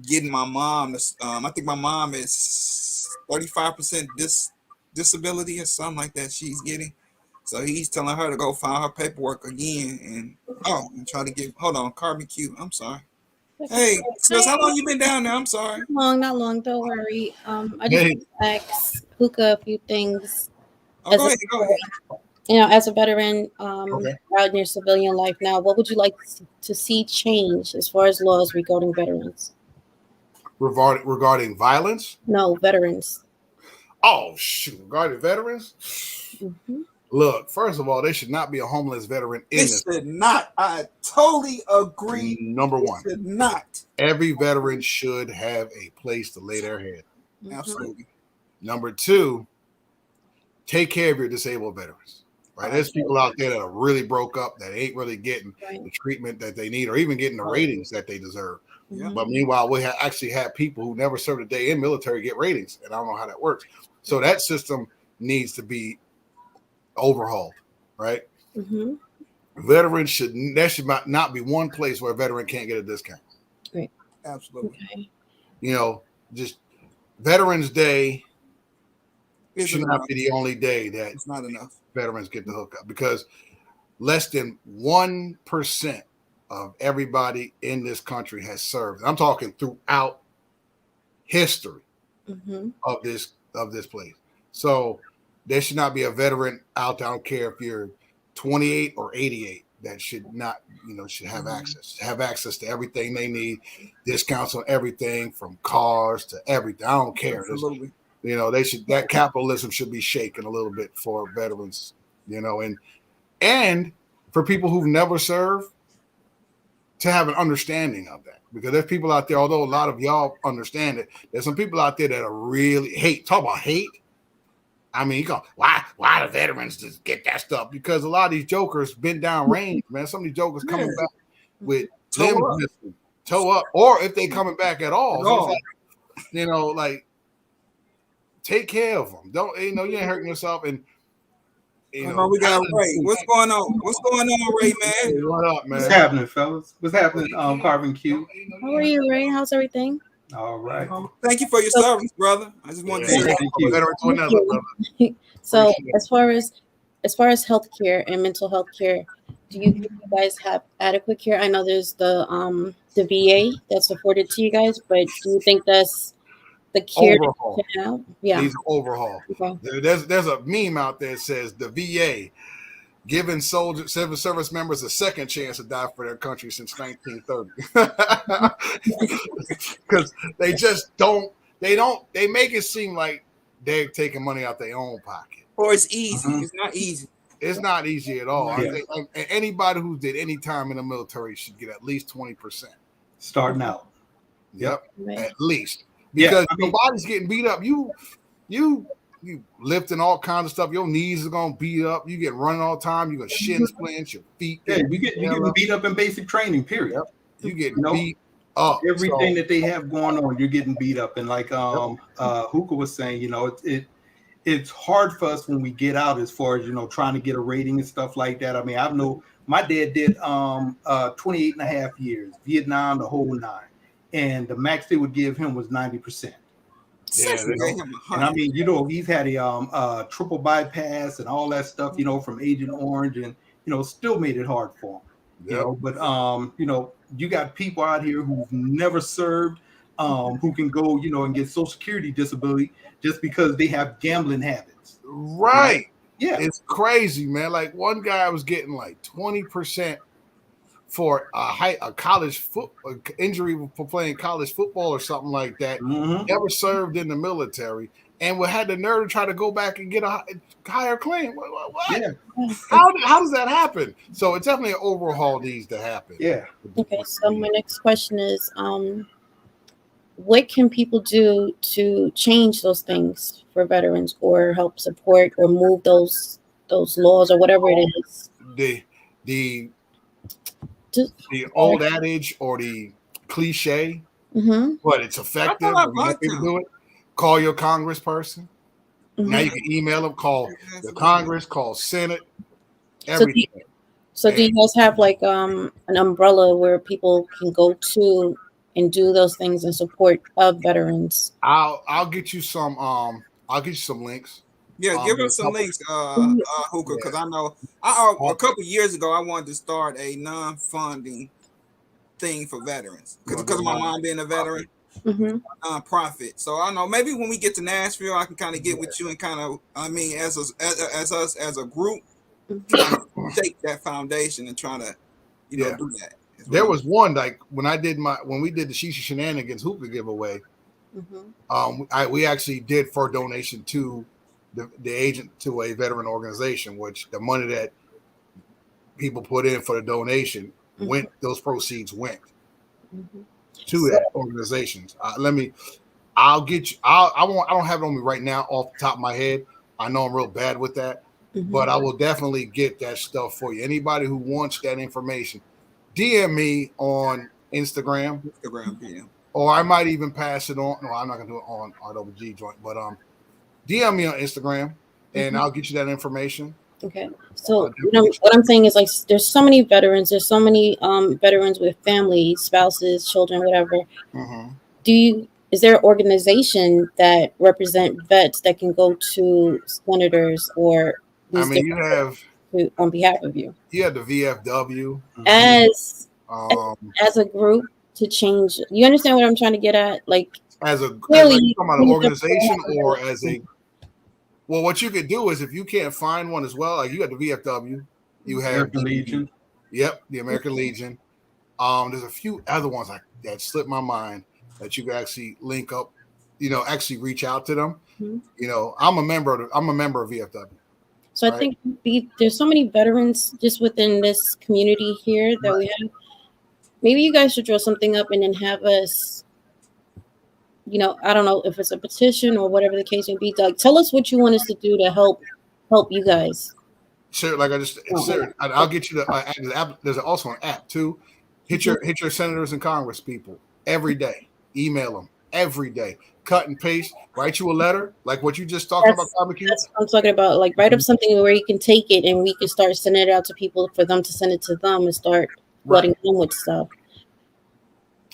Getting my mom, I think my mom is 35% disability or something like that she's getting. So he's telling her to go file her paperwork again and try to get, hold on, Carbon Q, I'm sorry. Hey, sis, how long you been down there? I'm sorry. Not long, don't worry. I just asked Hookah a few things. Oh, go ahead. Go ahead. As a veteran, Okay. out in your civilian life now, what would you like to see change as far as laws regarding veterans? Regarding violence? No, veterans. Oh shoot, regarding veterans? Mm-hmm. Look, first of all, there should not be a homeless veteran in It this. should not. I totally agree. Number It one, should not. every veteran should have a place to lay their head. Mm-hmm. Absolutely. Number two, take care of your disabled veterans. Right? There's people out there that are really broke up that ain't really getting the treatment that they need or even getting the ratings that they deserve. Yeah. But meanwhile, we actually had people who never served a day in military get ratings, and I don't know how that works. So that system needs to be overhauled, right? Mm-hmm. Veterans should not be one place where a veteran can't get a discount. Right. Absolutely. Okay. Just Veterans Day It's should not be the only day that it's not enough. Veterans get the hookup because less than 1% of everybody in this country has served. I'm talking throughout history Mm-hmm. of this place. So there should not be a veteran out there. I don't care if you're 28 or 88 that should not, should have access to everything they need, discounts on everything from cars to everything. I don't care. Absolutely. That capitalism should be shaken a little bit for veterans, and for people who've never served to have an understanding of that. Because there's people out there, although a lot of y'all understand it, there's some people out there that are really talk about hate. I mean, you go, why the veterans just get that stuff? Because a lot of these jokers been down range, man. Some of these jokers coming back with limbs missing, toe up, or if they coming back at all. So it's like, take care of them. Don't you ain't hurting yourself. And we got Ray. What's going on? What's going on, Ray, man? Hey, what up, man? What's happening, fellas? What's happening, Carvin Q? How are you, Ray? How's everything? All right. Thank you for your service, brother. I just want to say Thank you. So as far as healthcare and mental health care, do you guys have adequate care? I know there's the VA that's afforded to you guys, but do you think that's the care overhaul? Yeah, these overhaul. Okay. There's a meme out there that says the VA giving civil service members a second chance to die for their country since 1930. Because they just don't. They make it seem like they're taking money out their own pocket. Or it's easy. Mm-hmm. It's not easy. It's not easy at all. Yeah. I think anybody who did any time in the military should get at least 20%. Starting out. Yep. At least. Because your body's getting beat up. You lifting all kinds of stuff. Your knees are gonna beat up. You get running all the time. You got shin splints. Your feet. You get beat up in basic training. Period. Yep. You get beat up. Everything that they have going on, you're getting beat up. And like Hookah was saying, it's hard for us when we get out as far as trying to get a rating and stuff like that. I mean, I know my dad did 28 and a half years, Vietnam, the whole nine, and the max they would give him was 90%. Yeah, and I mean, he's had a triple bypass and all that stuff, from Agent Orange, and still made it hard for him. Yep. But you got people out here who've never served, who can go, and get Social Security disability just because they have gambling habits. Right. Yeah. It's crazy, man. Like one guy was getting like 20% for a college injury for playing college football or something like that. Mm-hmm. Never served in the military and had the nerve to try to go back and get a higher claim. What? Yeah. How does that happen? So it's definitely an overhaul needs to happen. Yeah. Okay. So my next question is, what can people do to change those things for veterans or help support or move those laws or whatever it is? The old adage or the cliche, but it's effective. People do it. Call your congressperson. Mm-hmm. Now you can email them, call the Congress, call Senate, everything. So do you guys have like an umbrella where people can go to and do those things in support of veterans? I'll get you some links. Yeah, give us some links, Hookah, because I know a couple of years ago I wanted to start a non-funding thing for veterans because of my mom being a veteran. Mm-hmm. nonprofit. So I don't know, maybe when we get to Nashville, I can kind of get with you and kind of, I mean, as us as a group, Mm-hmm. kind of take that foundation and try to, Yeah. do that. There was one like when we did the Shisha Shenanigans hookah giveaway. Mm-hmm. We actually did for donation to the agent to a veteran organization, which the money that people put in for the donation went, those proceeds went to that organization. I'll get you. I don't have it on me right now off the top of my head. I know I'm real bad with that, but I will definitely get that stuff for you. Anybody who wants that information, DM me on Instagram, PM. or I might even pass it on. No, I'm not gonna do it on RWG joint, but DM me on Instagram, and I'll get you that information. Okay. So what I'm saying is like there's so many veterans. There's so many veterans with families, spouses, children, whatever. Is there an organization that represent vets that can go to senators or these you have on behalf of you? You have the VFW as a group to change. You understand what I'm trying to get at? Like as a really, talking about an organization or as a. Well, what you could do is if you can't find one as well, like you got the VFW, you have American Legion. Yep, the American Legion. There's a few other ones that slipped my mind that you could actually link up, actually reach out to them. I'm a member of VFW. So I think there's so many veterans just within this community here that we have. Maybe you guys should draw something up and then have us, I don't know if it's a petition or whatever the case may be. Like, tell us what you want us to do to help you guys. Sure, like I'll get you the. There's also an app too. Hit your senators and Congress people every day. Email them every day. Cut and paste. Write you a letter like what you just talked about. Barbecue. That's what I'm talking about. Like write up something where you can take it and we can start sending it out to people for them to send it to them and start flooding them with stuff.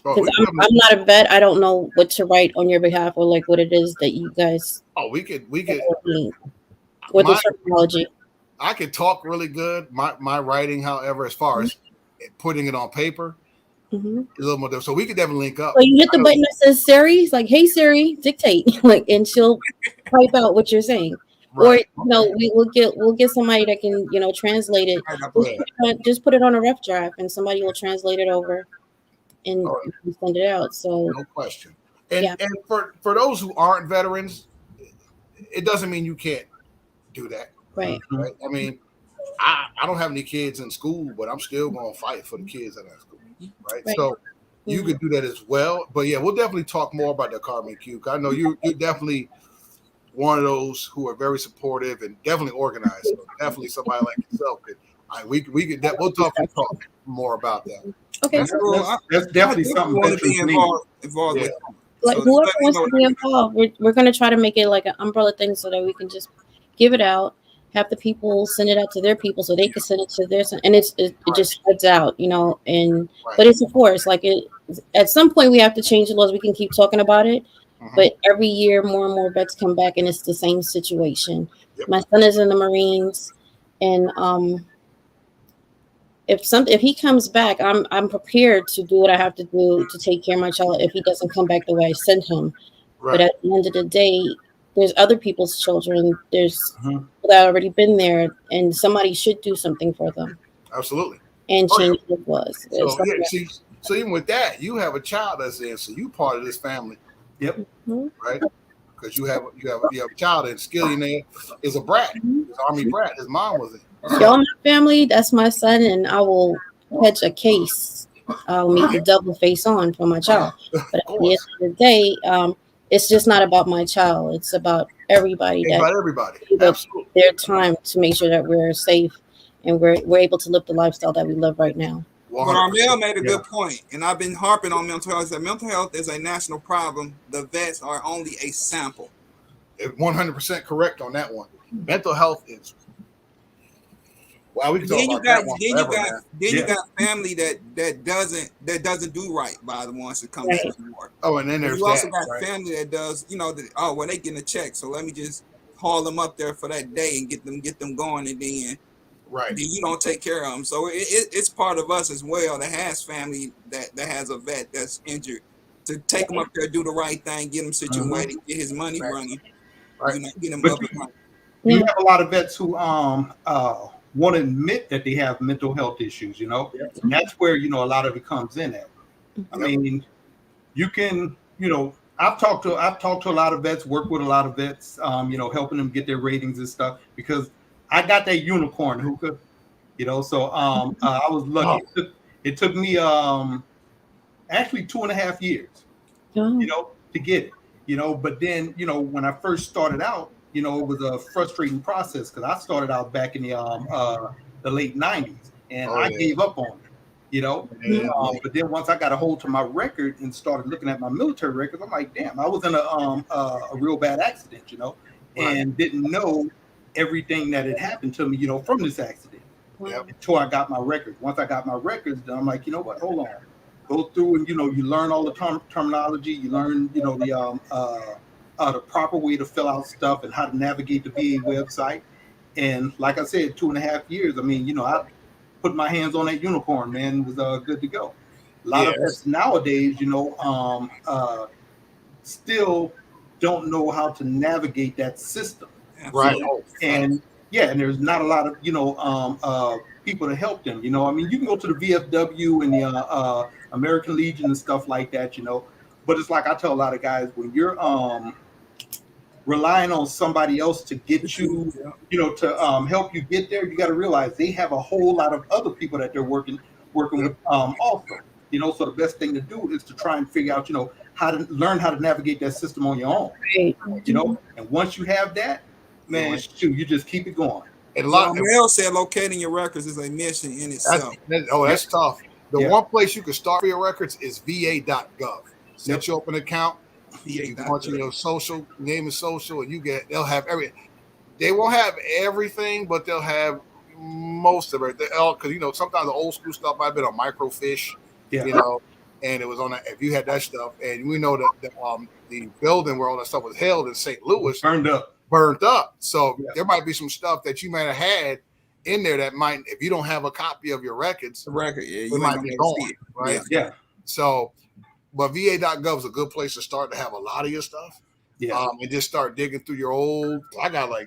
Because I'm not a vet. I don't know what to write on your behalf or like what it is that you guys. We could. With the technology. I could talk really good. My writing, however, as far as putting it on paper, is a little more different. So we could definitely link up. So you hit the button that says Siri. It's like, hey Siri, dictate, like, and she'll type out what you're saying. Right. Or we'll get somebody that can translate it. Just put it on a rough draft, and somebody will translate it over and send it out. So no question. And for those who aren't veterans, it doesn't mean you can't do that. Right. I mean, I don't have any kids in school, but I'm still going to fight for the kids in that school. Right. So you could do that as well. But yeah, we'll definitely talk more about the Carbon Cube. I know you're definitely one of those who are very supportive and definitely organized. So definitely somebody like yourself. We'll talk more about that. Okay. That's definitely something that you involved with. Like whoever wants to be involved, we're going to try to make it like an umbrella thing so that we can just give it out, have the people send it out to their people so they can send it to their, and it just spreads out, but it's a force. Like at some point we have to change the laws. We can keep talking about it, but every year more and more vets come back and it's the same situation. My son is in the Marines, and if he comes back, I'm prepared to do what I have to do to take care of my child if he doesn't come back the way I sent him. But at the end of the day, there's other people's children. There's people that already been there, and somebody should do something for them. Absolutely. And change what it was. So even with that, you have a child that's in, so you part of this family. Yep. Right. Because you have a child, and Skillionaire is a brat. He's Army brat. His mom was in. Y'all, my family, that's my son, and I will catch a case. I'll meet the double face on for my child. But at the end of the day, it's just not about my child. It's about everybody. Absolutely. Their time to make sure that we're safe and we're able to live the lifestyle that we live right now. But Armel made a good point, and I've been harping on mental health. That mental health is a national problem. The vets are only a sample. 100% correct on that one. Mental health is. Wow, we can then talk about you got family that doesn't do right by the ones that come back to work. Oh, and then you also got family that does, they getting a check, so let me just haul them up there for that day and get them going, and then you don't take care of them. So it's part of us as well that has family that has a vet that's injured, to take him up there, do the right thing, get him situated, get his money running, Right. you know, get him But up and running. you Yeah. have a lot of vets who want to admit that they have mental health issues, you know, and that's where, you know, a lot of it comes in at. I mean, you can, you know, I've talked to a lot of vets, worked with a lot of vets, you know, helping them get their ratings and stuff, because I got that unicorn hookah, you know, so I was lucky. It took me actually 2.5 years, Oh. you know, to get it, you know. But then, you know, when I first started out, you know, it was a frustrating process because I started out back in the late '90s, and I gave up on it, you know. But then once I got a hold to my record and started looking at my military records, I'm like, damn, I was in a real bad accident, you know, and didn't know everything that had happened to me, you know, from this accident until I got my records. Once I got my records, then I'm like, you know what, hold on. Go through and, you know, you learn all the terminology. You learn, you know, the proper way to fill out stuff and how to navigate the VA website. And like I said, 2.5 years. I mean, you know, I put my hands on that unicorn, man. It was good to go. A lot of us nowadays, you know, still don't know how to navigate that system. Right. You know? And there's not a lot of, you know, people to help them. You know, I mean, you can go to the VFW and the American Legion and stuff like that, you know, but it's like I tell a lot of guys, when you're relying on somebody else to get you, you know, to help you get there, you got to realize they have a whole lot of other people that they're working with also, you know. So the best thing to do is to try and figure out, you know, how to learn how to navigate that system on your own, you know. And once you have that, man, shoot, you just keep it going. And a lot Mel said locating your records is a mission in itself. That's tough. The one place you can start for your records is va.gov. Set you up an account. You punch in your social, name and social, and they'll have everything. They won't have everything, but they'll have most of it. Because, you know, sometimes the old school stuff might have been on microfiche, you know, and it was on that. If you had that stuff, and we know that the building where all that stuff was held in St. Louis burned up. So there might be some stuff that you might have had in there that might, if you don't have a copy of your records, you might be gone, right? Yeah. So, but va.gov is a good place to start to have a lot of your stuff. And just start digging through your old. I got a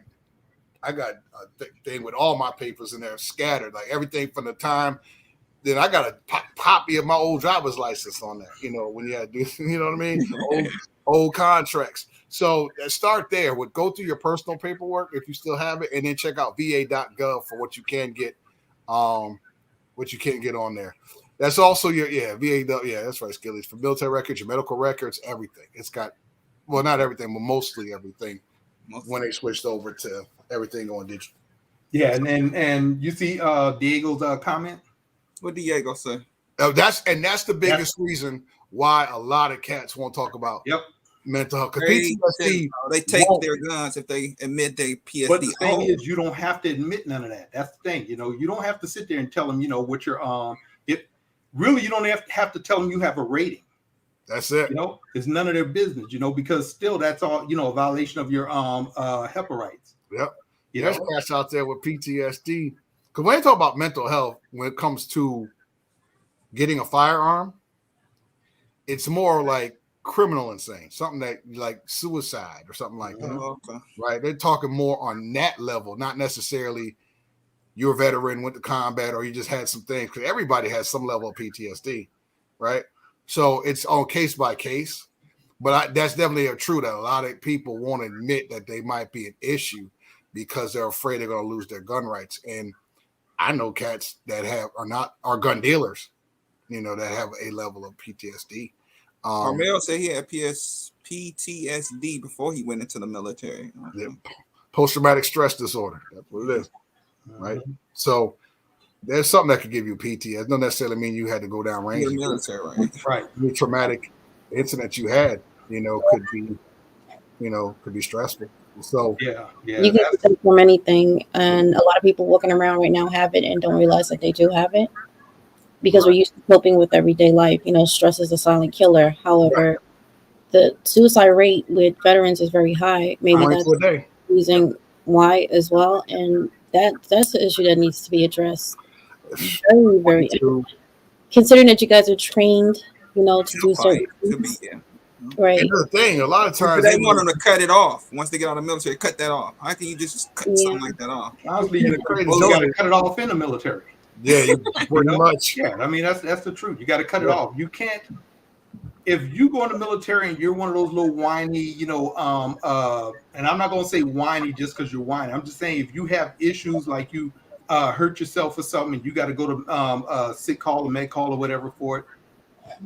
thing with all my papers in there scattered, like everything from the time. Then I got a copy of my old driver's license on there. You know, when you had to do, you know what I mean? old contracts. So start there. Go through your personal paperwork if you still have it, and then check out va.gov for what you can get, on there. That's also your VA. Yeah, that's right, Skillies, for military records, your medical records, everything. It's got, well, not everything, but mostly everything. When they switched over to everything on digital. Yeah, and you see Diego's comment. What Diego say? That's the biggest reason why a lot of cats won't talk about mental health. They take their guns if they admit they PTSD. But the thing is, you don't have to admit none of that. That's the thing. You know, you don't have to sit there and tell them, you know, what you're you don't have to tell them you have a rating. That's it. You know, it's none of their business, you know, because still that's all, you know, a violation of your HIPAA rights. Yep. There's cats out there with PTSD. Because when they talk about mental health, when it comes to getting a firearm, it's more like criminal insane, something that like suicide or something like that. Right? They're talking more on that level, not necessarily you're a veteran, went to combat, or you just had some things, because everybody has some level of PTSD, right? So it's on case by case, but that's definitely true that a lot of people won't admit that they might be an issue because they're afraid they're going to lose their gun rights. And I know cats that are gun dealers, you know, that have a level of PTSD. Carmel said he had PTSD before he went into the military. Post-traumatic stress disorder. That's what it is, right? So there's something that could give you PTSD. It doesn't necessarily mean you had to go down range. The military, right? The traumatic incident you had, you know, could be stressful. So you can get it from anything, and a lot of people walking around right now have it and don't realize that they do have it because we're used to coping with everyday life. You know, stress is a silent killer. However, the suicide rate with veterans is very high. Maybe that's the reason why as well, and that's the issue that needs to be addressed. Very, very. Considering that you guys are trained to do certain Could be, things. yeah. Right. And the thing, a lot of times They want them to cut it off once they get out of the military. Cut that off. How can you just cut something like that off? Honestly, Yeah, you crazy got joke to is- cut it off in the military. Yeah, you pretty know? much. Yeah, I mean that's the truth. You got to cut it off. You can't. If you go in the military and you're one of those little whiny, and I'm not gonna say whiny just because you're whiny. I'm just saying if you have issues like you hurt yourself or something, and you got to go to sick call or med call or whatever for it,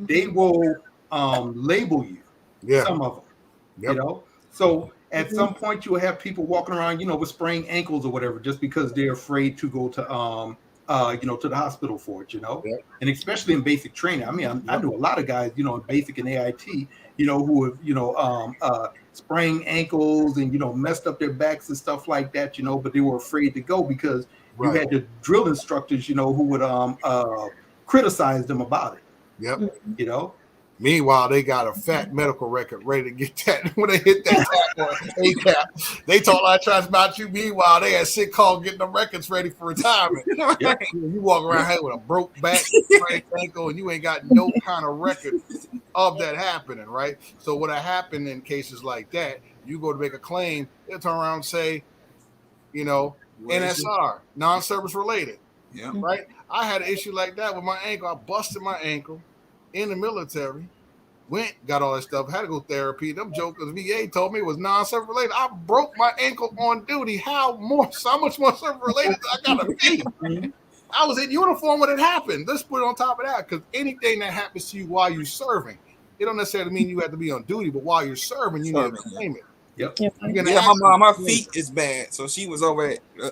they will label you. Yeah. Some of them, Yep. So at some point you'll have people walking around, with sprained ankles or whatever, just because they're afraid to go to to the hospital for it, Yep. and especially in basic training. I mean, I knew a lot of guys, in basic and AIT, who have, sprained ankles and, messed up their backs and stuff like that, but they were afraid to go because you had the drill instructors, who would criticize them about it. Yep. Meanwhile, they got a fat medical record ready to get that when they hit that ACAP. They told our tribes about you. Meanwhile, they had sick call getting them records ready for retirement. Yep. You walk around here with a broke back, sprained ankle, and you ain't got no kind of record of that happening, right? So what happened in cases like that, you go to make a claim, they'll turn around and say, NSR, non-service related. Yeah. Right? I had an issue like that with my ankle. I busted my ankle in the military, got all that stuff, had to go therapy. Them jokers, VA told me it was non-service related. I broke my ankle on duty. How much more service related I gotta be? I was in uniform when it happened. Let's put it on top of that, because anything that happens to you while you're serving, it don't necessarily mean you have to be on duty, but while you're serving, you need to claim it. Yep. My mom, her feet is bad, so she was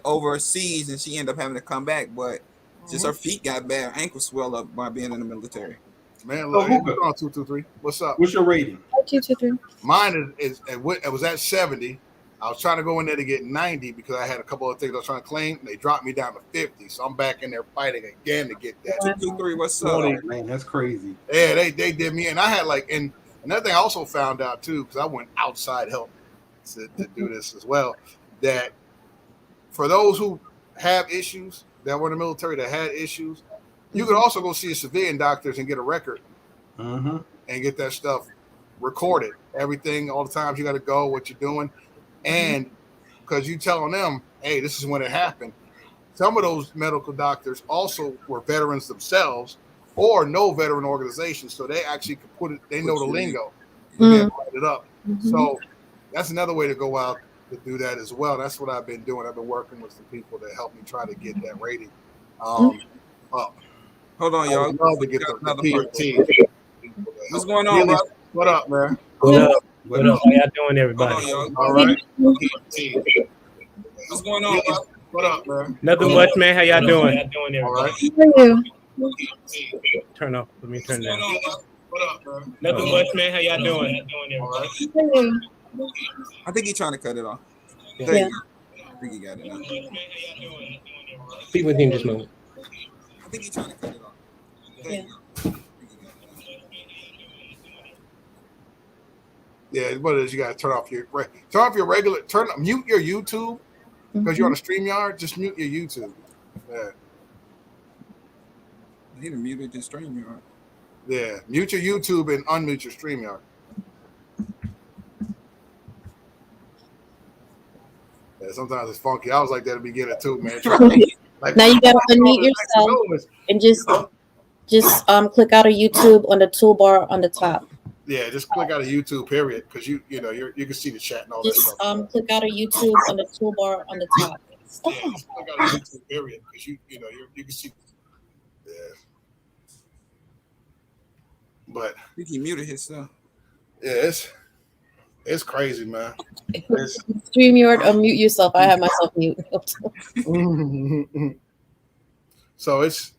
overseas, and she ended up having to come back. But just her feet got bad, her ankle swelled up by being in the military. Man, look, on 223. What's up? What's your rating? 223. Mine is it was at 70. I was trying to go in there to get 90 because I had a couple of things I was trying to claim. They dropped me down to 50, so I'm back in there fighting again to get that. 223. What's up? Oh, man, that's crazy. Yeah, they did me, and I had and another thing I also found out too, because I went outside help to do this as well, that for those who have issues that were in the military that had issues, you could also go see a civilian doctors and get a record and get that stuff recorded. Everything, all the times you got to go, what you're doing. And because you telling them, hey, this is when it happened. Some of those medical doctors also were veterans themselves or no veteran organizations. So they actually could put it, they know the lingo. They write it up. So that's another way to go out to do that as well. That's what I've been doing. I've been working with some people to help me try to get that rating up. Hold on, y'all. I'd love to get the PRT. What's going on, bro? What up, man? What up? What up? How y'all doing, everybody? Hold on, y'all. All right. What's going on, bro? What up, man? Nothing much, man. How y'all doing? All right. Turn off. Let me turn down. What up, man? Nothing much, man. How y'all doing? All right. I think he's trying to cut it off. Yeah. I think he got it now. Speak with him just a moment. I think he's trying to cut it off. Yeah. Yeah, what it is, you gotta turn off your regular, mute your YouTube because you're on a StreamYard. Just mute your YouTube. Yeah. He done muted his stream, right? Yeah, mute your YouTube and unmute your StreamYard. Yeah, sometimes it's funky. I was like that at the beginning too, man. Now you gotta unmute yourself and just click out of YouTube on the toolbar on the top. Yeah, just click out of YouTube, period, because you can see the chat and all that Just stuff. click out of YouTube on the toolbar on the top. Stop. Yeah, just click out of YouTube, period, because you can see. Yeah. But I think he muted himself. yeah, it's crazy, man. StreamYard, unmute yourself. I have myself mute. So it's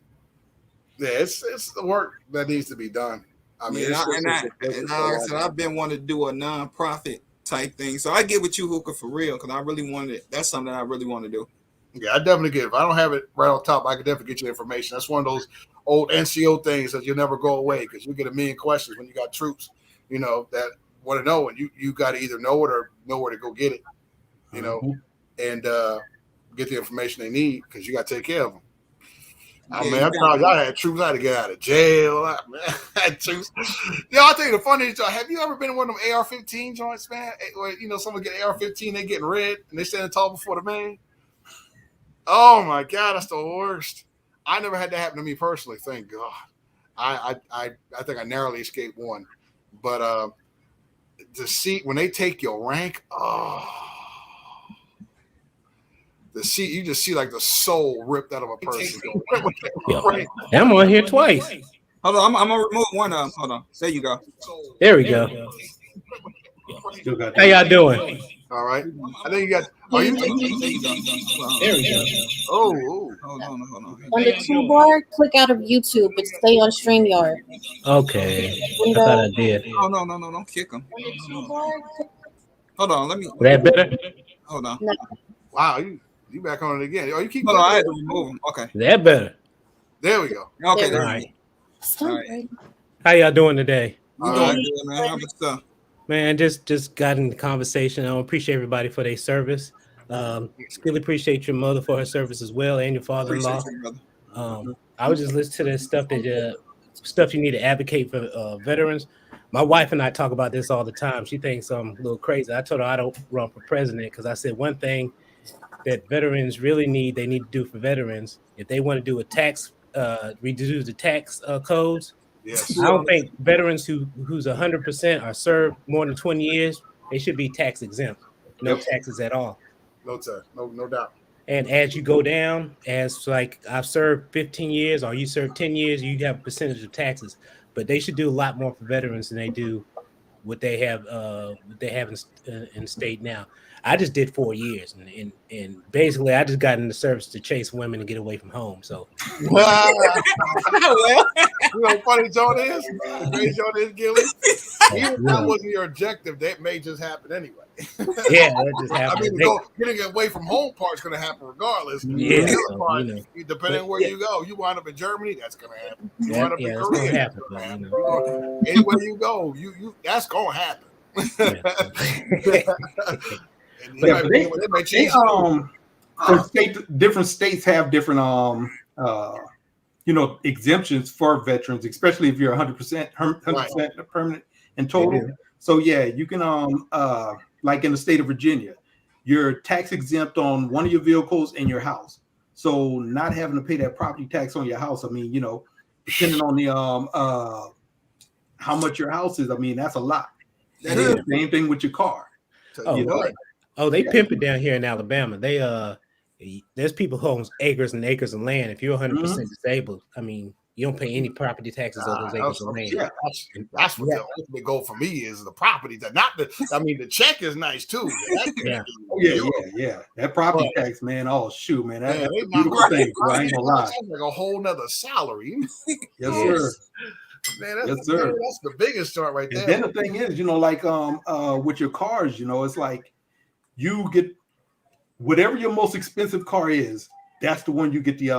the work that needs to be done. I mean, like I said, I've been wanting to do a non-profit type thing. So I get with you, Hookah, for real, because I really wanted it. That's something I really want to do. Yeah, I definitely get it. If I don't have it right on top, I can definitely get you information. That's one of those old NCO things that you'll never go away because you get a million questions when you got troops, that want to know, and you got to either know it or know where to go get it, and get the information they need because you got to take care of them. I Yeah, mean, I thought y'all had troops. I had to get out of jail. I had troops. Yo, I'll tell you the funny joke. Have you ever been in one of them AR-15 joints, man? Where, someone get AR-15, they getting red, and they standing tall before the man? Oh, my God, that's the worst. I never had that happen to me personally, thank God. I think I narrowly escaped one. But to see when they take your rank, you just see like the soul ripped out of a person. I'm on here twice. Hold on, I'm gonna remove one of them. Hold on. There you go. There we go. How y'all doing? All right. I think you got. Are you? There you go. There we go. Oh. Hold on. On the toolbar, click out of YouTube, but stay on StreamYard. Okay. I thought I did. Oh no, don't kick him. Hold on, let me. That better? Hold on. No. Wow, you back on it again. Oh, you keep. Hold on, I had to remove him. Okay. That better. There we go. Okay. There All we right. All right. How y'all doing today? We doing good, man. How about stuff? Man, just got in the conversation. I appreciate everybody for their service. Really appreciate your mother for her service as well, and your father-in-law. Appreciate you, brother. I was just listening to this stuff you need to advocate for veterans. My wife and I talk about this all the time. She thinks I'm a little crazy. I told her I don't run for president because I said one thing that veterans really need to do for veterans, if they want to do a tax, reduce the tax codes. Yes. I don't think veterans who's 100% are served more than 20 years, they should be tax exempt, no taxes at all. No tax, no doubt. And as you go down, as like I've served 15 years or you served 10 years, you have a percentage of taxes. But they should do a lot more for veterans than they do what they have in state now. I just did 4 years, and basically I just got in the service to chase women and get away from home. So, well, you know, funny joke is, the great joke is, Gilly. Even if that wasn't your objective, that may just happen anyway. Yeah, that just happened. I mean, getting away from home part's going to happen regardless. Yeah, the other part, depending on where you go, you wind up in Germany, that's going to happen. You wind up in Korea, that's going to happen. Anywhere you go, you that's going to happen. Different states have different exemptions for veterans, especially if you're 100% permanent and total. So yeah, you can like in the state of Virginia, you're tax exempt on one of your vehicles and your house. So not having to pay that property tax on your house, I mean, depending on the how much your house is, I mean, that's a lot. That is the same thing with your car. They pimp it down here in Alabama. There's people who own acres and acres of land. If you're 100% disabled, I mean, you don't pay any property taxes on those acres of land. Yeah, that's what the ultimate goal for me is, the property. The check is nice too. Yeah. That property tax, man. Oh shoot, man. That's a beautiful thing. I ain't gonna lie. That's like a whole nother salary. Yes, sir. Man, that's the biggest chart right there. And then the thing is, with your cars, it's like you get whatever your most expensive car is. That's the one you get the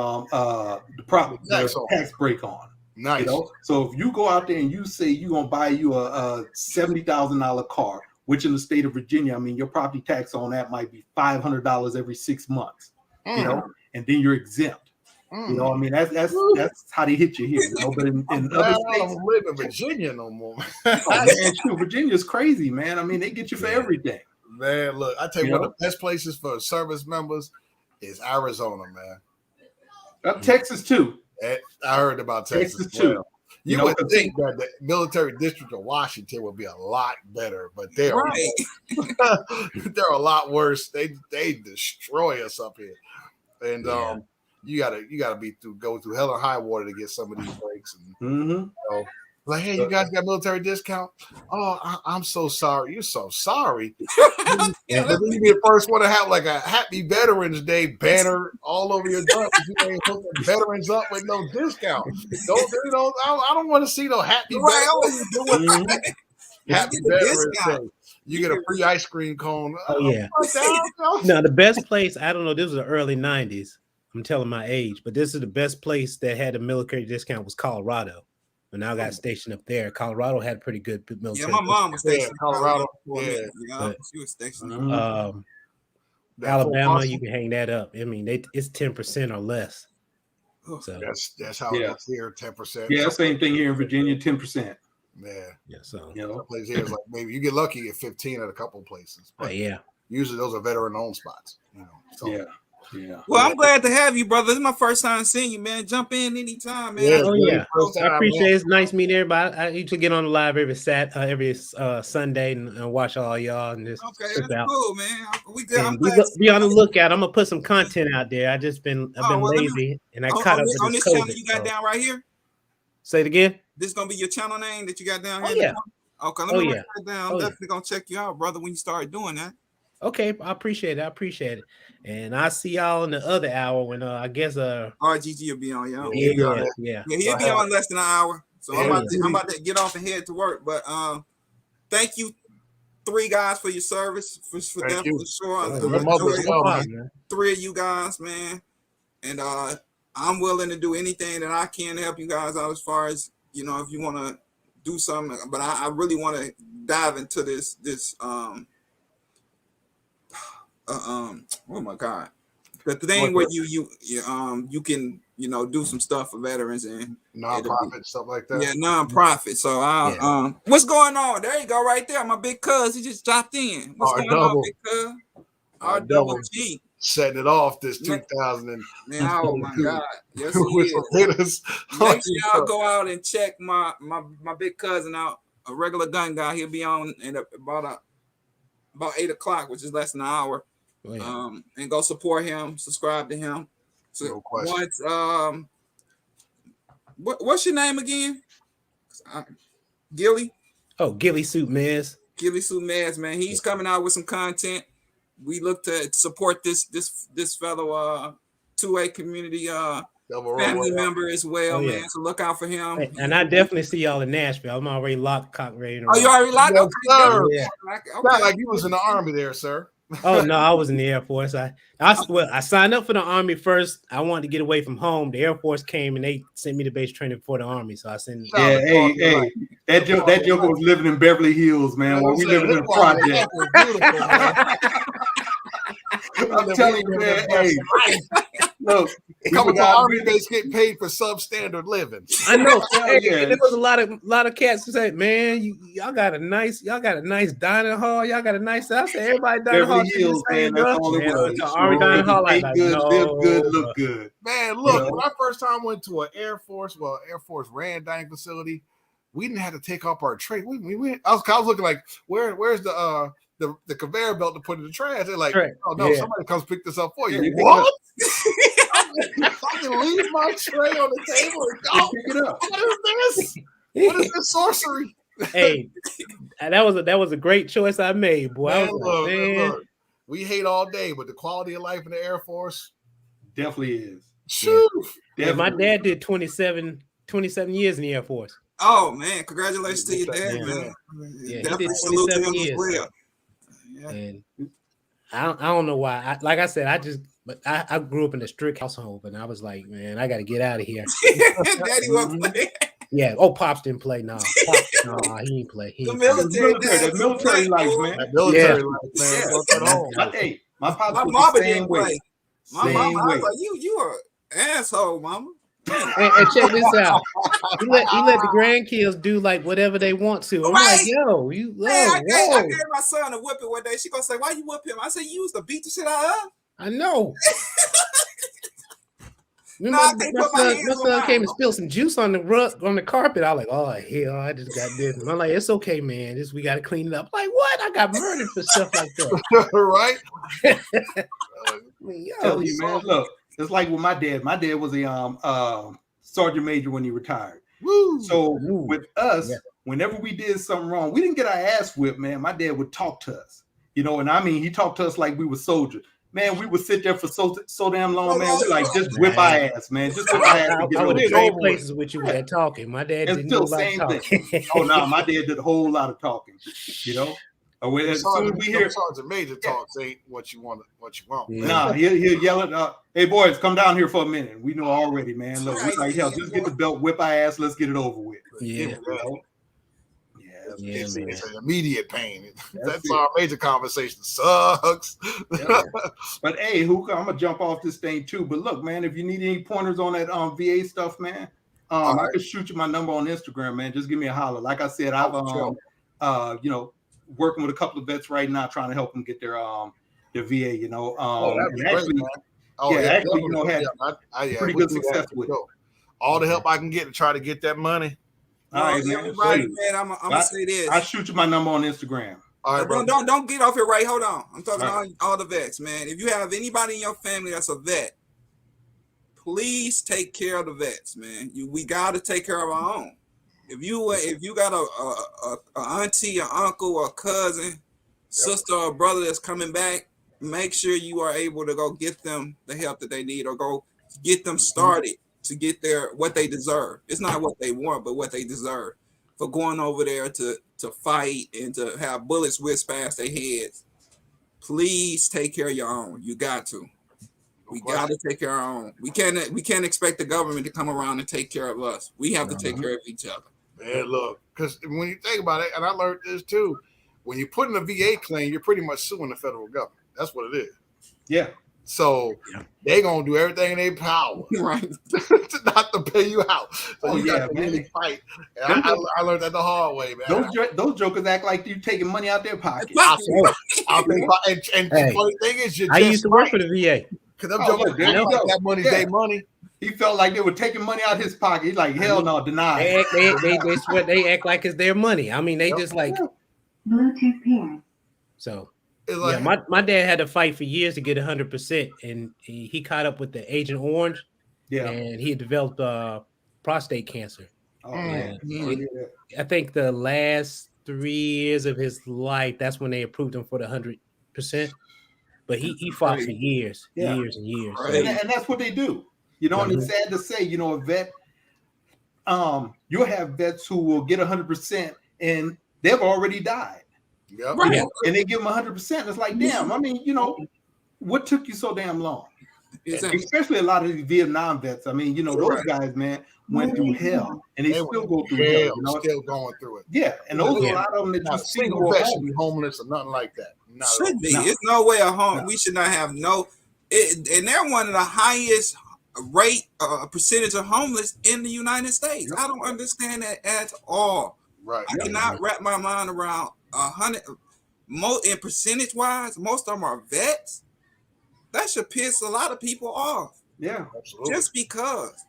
tax break on. Nice. So if you go out there and you say you're gonna buy you a $70,000 car, which in the state of Virginia, I mean, your property tax on that might be $500 every 6 months. And then you're exempt. I mean, that's how they hit you here. But in other states, I don't live in Virginia no more. Virginia's crazy, man. I mean, they get you for everything. Man, look, I tell you one of the best places for service members is Arizona, man. Texas too. I heard about Texas too. Well. You would think that the military district of Washington would be a lot better, but they're a lot worse. They destroy us up here, and you gotta go through hell or high water to get some of these breaks. And, like, hey, you guys got military discount? Oh, I'm so sorry. You're so sorry. But then you be the first one to have like a Happy Veterans Day banner all over your truck. You ain't hooking veterans up with no discount. I don't want to see no Happy Veterans. Happy Veterans Day. You get a free ice cream cone. Now the best place, I don't know, this was the early 90s. I'm telling my age, but this is the best place that had a military discount was Colorado. And now I got stationed up there. Colorado had pretty good military. Yeah, my mom was stationed in Colorado. She was stationed. Alabama, you can hang that up. I mean, it's 10% or less. So that's how it is here. 10%. Yeah, same thing here in Virginia. 10%. Yeah. So You place here is like maybe you get lucky at 15 at a couple of places. But usually those are veteran-owned spots. So. Yeah. Well, I'm glad to have you, brother. This is my first time seeing you, man. Jump in anytime, man. Yeah, I appreciate it. It's nice meeting everybody. I usually get on the live every Sunday and watch all y'all. And just that's cool, man. Be on the lookout. I'm gonna put some content out there. I've been lazy and I caught up with on this COVID, channel you got down right here. Say it again. This is gonna be your channel name that you got down here. Oh yeah. Okay, let me write that down. I'm definitely gonna check you out, brother, when you start doing that. Okay, I appreciate it. And I'll see y'all in the other hour when I guess RGG will be on, y'all. Yeah. He'll be on less than an hour. So I'm about to get off and head to work. But thank you, 3 guys, for your service. For sure. 3 of you guys, man. And I'm willing to do anything that I can to help you guys out as far as, if you want to do something. But I really want to dive into this oh my God, the thing where you can do some stuff for veterans and nonprofit stuff like that. Yeah, nonprofit. So what's going on? There you go, right there. My big cuz, he just dropped in. What's going on, big cuz? Our double G setting it off this 2000 oh my God, yes he is. Make sure y'all go out and check my big cousin out, a regular gun guy. He'll be on in about 8 o'clock, which is less than an hour. And go support him, subscribe to him. So no question. What's your name again? Gilly? Oh, Gilly Suit Mez. Gilly Suit Mez, man. He's coming out with some content. We look to support this fellow 2A community family member as well, man. So look out for him. And I definitely see y'all in Nashville. I'm already locked, cock, ready to roll. Oh, you already locked? Yes, sir. Yeah. Not like you was in the Army there, sir. Oh no, I was in the Air Force. I signed up for the Army first. I wanted to get away from home. The Air Force came and they sent me to base training for the Army. So I sent. Yeah, hey, that joker was living in Beverly Hills, man. While we living in the project. I'm telling you, man. Hey, look, coming to Army base, getting paid for substandard living. I know. There was a lot of cats who say, "Man, y'all got a nice dining hall. Y'all got a nice." I said, "Everybody dining hall, Hills, man. That's all it was. Army dining hall, live good, look good." Man, look, when I first time went to an Air Force RAND dining facility, we didn't have to take off our tray. I was looking like, where's the conveyor belt to put in the trash? They're like, oh no, somebody comes pick this up for you. What? I can leave my tray on the table and go pick it up. What is this? What is this sorcery? Hey, that was a great choice I made, boy. Man, look, we hate all day, but the quality of life in the Air Force definitely is. Yeah, my dad did 27 years in the Air Force. Oh man, congratulations to your dad, man. Yeah, he did 27 years. Well. Yeah. And I don't know why. Like I said, I grew up in a strict household, and I was like, man, I got to get out of here. Daddy won't play. Yeah. Oh, Pops didn't play. No, he didn't play. The military life, man. That military life, man. Hey, my pops my mama didn't play. My mama, I was like, you are an asshole, mama. And check this out. He let the grandkids do like whatever they want to. I'm like, yo, I gave my son a whipping one day. She gonna say, "Why you whip him?" I said, "You used to beat the shit out of her." I know. My son came and spilled some juice on the carpet. I was like, oh hell, I just got this. And I'm like, it's okay, man. We got to clean it up. Like, what? I got murdered for stuff like that. Right? Tell you, man. Look. It's like with my dad. My dad was a sergeant major when he retired. Woo. So with us, whenever we did something wrong, we didn't get our ass whipped, man. My dad would talk to us, and I mean, he talked to us like we were soldiers. Man, we would sit there for so damn long, man. We like just whip our ass, man. Just whip our ass. I would trade places with you that talking. My dad didn't do same thing. Oh no, my dad did a whole lot of talking. As soon as we hear sergeant major talks ain't what you want. Yeah. Nah, he'll yell at hey boys, come down here for a minute. We know already, man. Look, we like hell. Just get the belt, whip our ass. Let's get it over with. Yeah. Yeah, it's man. an immediate pain. That's it. our major conversation. Sucks. Yeah. But hey, Hookah, I'm gonna jump off this thing too. But look, man, if you need any pointers on that VA stuff, man, I right. can shoot you my number on Instagram, man. Just give me a holler. Like I said, I've sure. you know, working with a couple of vets right now, trying to help them get their VA. You know, that'd be and actually, great, man. Oh yeah, actually, definitely. you know, had pretty we good do that success for with it. sure. All the help I can get to try to get that money. All right, man. Everybody, man, I'm gonna say this. I'll shoot you my number on Instagram. All right, bro. Don't get off here, right? Hold on. I'm talking to all the vets, man. If you have anybody in your family that's a vet, please take care of the vets, man. We gotta take care of our own. If you got a auntie, or uncle, or cousin, sister, or brother that's coming back, make sure you are able to go get them the help that they need, or go get them started to get what they deserve. It's not what they want, but what they deserve for going over there to fight and to have bullets whiz past their heads. Please take care of your own. You got to. We got to take care of our own. We can't expect the government to come around and take care of us. We have to take care of each other. Man, look, because when you think about it, and I learned this too, when you put in a VA claim, you're pretty much suing the federal government. That's what it is. Yeah. So they're gonna do everything in their power, right, not to pay you out. So you got to really fight. And I learned that the hard way, man. Those jokers act like you taking money out their pocket. And the funny thing is, I used to work for the VA. Because them jokers, that money's their money. He felt like they were taking money out his pocket. He's like, hell no, deny. They act like it's their money. I mean, they just like Bluetooth paired. So like, my dad had to fight for years to get 100%, and he caught up with the Agent Orange. Yeah, and he had developed prostate cancer. Oh, man. I think the last 3 years of his life, that's when they approved him for the 100%. But he fought for years and years. Right. And that's what they do. You know, and it's sad to say, you know, a vet, you'll have vets who will get 100% and they've already died. Yep. Right. Yeah. And they give them 100%. It's like, damn, I mean, you know, what took you so damn long? Especially a lot of these Vietnam vets. I mean, you know, those guys, man, went through hell, and they still go through hell. You know? Still going through it. Yeah, and those are a lot of them that not you see single vet should be homeless or nothing like that. Should be. It's no way a home. We should not have and they're one of the highest rate percentage of homeless in the United States. I don't understand that at all. Right. I cannot wrap my mind around 100. In percentage wise, most of them are vets. That should piss a lot of people off. Yeah, absolutely. Just because.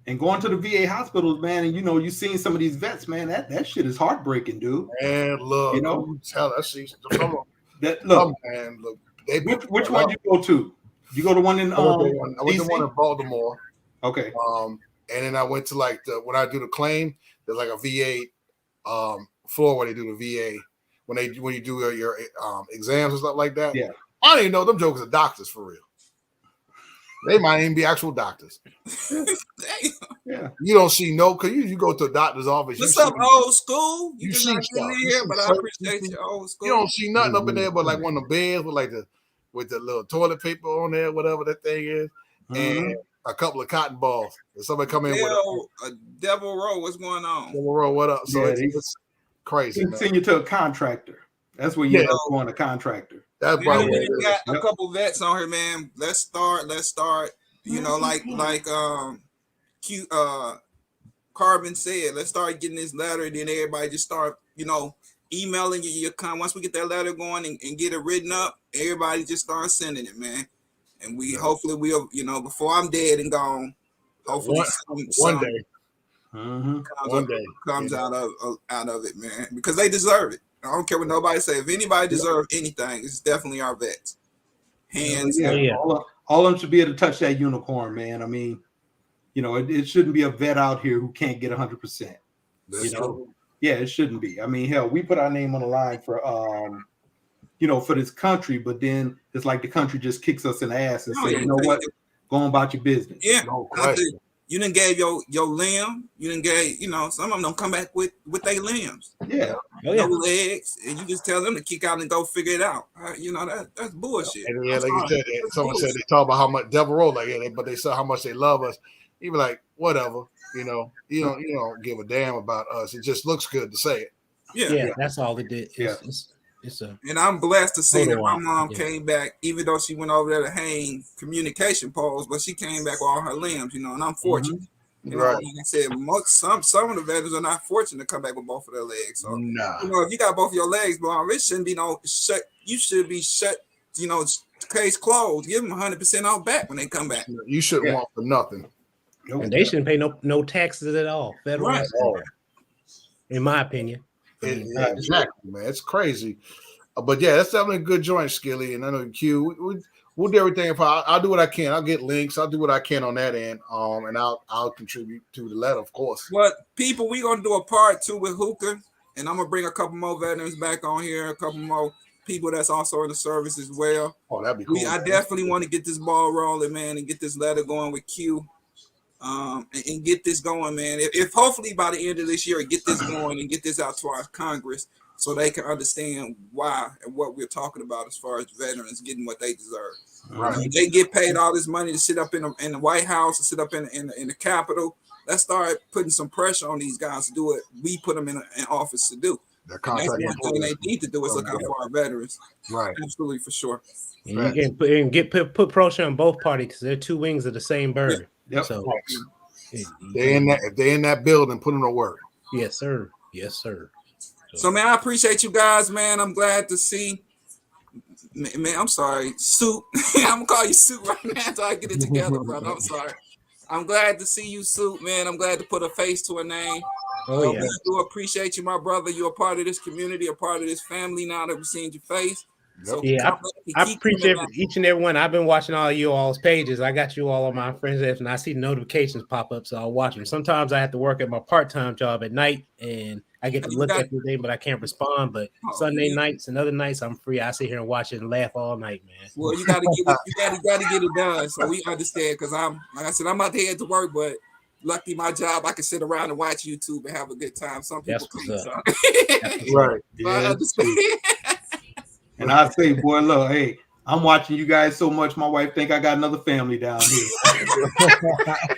And going to the VA hospitals, man, and you know, you seen some of these vets, man. That shit is heartbreaking, dude. And look, you know, tell us man, look. Which one you go to? You go to one in I went to one in Baltimore. Okay. And then I went to like when I do the claim, there's like a VA floor where they do the VA when you do your exams and stuff like that. Yeah. I don't even know them jokers are doctors for real. They might even be actual doctors. Yeah. You don't see because you go to a doctor's office. What's up, old school? You see stuff. But I appreciate you, old school. You don't see nothing up in there but like one of the beds with the little toilet paper on there, whatever that thing is, and a couple of cotton balls. And somebody come in with a Devil Row. What's going on? Devil Row, what up? So it's crazy. They send you to a contractor. That's where you end up going, a contractor. That's probably we got a couple vets on here, man. Let's start. You know, like Carbon said, let's start getting this letter. Then everybody just start, you know, emailing you. Once we get that letter going and get it written up, everybody just start sending it, man. And hopefully we'll, you know, before I'm dead and gone, hopefully one day comes out of it, man, because they deserve it. I don't care what nobody say. If anybody deserves anything, it's definitely our vets. Hands down. All of them should be able to touch that unicorn, man. I mean, you know, it shouldn't be a vet out here who can't get 100%. You know, yeah, it shouldn't be. I mean, hell, we put our name on the line for you know, for this country, but then it's like the country just kicks us in the ass and say, you know what, go on about your business. Yeah, no question. You done gave your limb. You done gave, you know, some of them don't come back with their limbs. Yeah. No legs, and you just tell them to kick out and go figure it out. You know, that's bullshit. And like you said, someone said they talk about how much Devil Roll, but they saw how much they love us. You be like, whatever, you know, you don't give a damn about us. It just looks good to say it. Yeah, that's all it did. Yeah. It's a And I'm blessed to see that Photo my op, mom yeah. came back, even though she went over there to hang communication poles, but she came back with all her limbs, and I'm fortunate. You know, Right. like I said, some of the veterans are not fortunate to come back with both of their legs. So, Nah. if you got both of your legs blown, it shouldn't be no shut. You should be shut. Case closed. Give them 100% off back when they come back. You shouldn't want for nothing. And they shouldn't pay no taxes at all, federal, Right. in my opinion. Exactly, man. It's crazy. But yeah, that's definitely a good joint, Skilly. And I know Q. We'll do everything. I'll do what I can. I'll get links. I'll do what I can on that end. And I'll contribute to the letter, of course. But people, we're gonna do a part 2 with Hookah, and I'm gonna bring a couple more veterans back on here, a couple more people that's also in the service as well. Oh, that'd be cool. I definitely want to get this ball rolling, man, and get this letter going with Q. And get this going, man. If hopefully by the end of this year, get this going and get this out to our Congress so they can understand why and what we're talking about as far as veterans getting what they deserve. Right. They get paid all this money to sit up in the White House, to sit up in the Capitol. Let's start putting some pressure on these guys to do what we put them in office to do. That's one thing they need to do is look out for our veterans. Right. Absolutely, for sure. And you can put pressure on both parties because they're two wings of the same bird. Yep. So if they're in that building, put them to work. Yes, sir. Yes, sir. So man, I appreciate you guys, man. I'm glad to see. Man, I'm sorry, Suit. I'm gonna call you Suit right now until I get it together, brother. I'm sorry. I'm glad to see you, Suit, man. I'm glad to put a face to a name. Oh yeah. I do appreciate you, my brother. You're a part of this community, a part of this family now that we've seen your face. So yeah, I appreciate each and every one. I've been watching all you all's pages. I got you all on my friends list, and I see notifications pop up, so I'll watch them. Sometimes I have to work at my part-time job at night, and I get to look at everything, but I can't respond. But Sunday nights and other nights, I'm free. I sit here and watch it and laugh all night, man. Well, you gotta get it done, so we understand. Because I'm about to head to work, but lucky my job, I can sit around and watch YouTube and have a good time. Some people can't. So. Right. So I understand. And I say, boy, look, hey, I'm watching you guys so much. My wife think I got another family down here.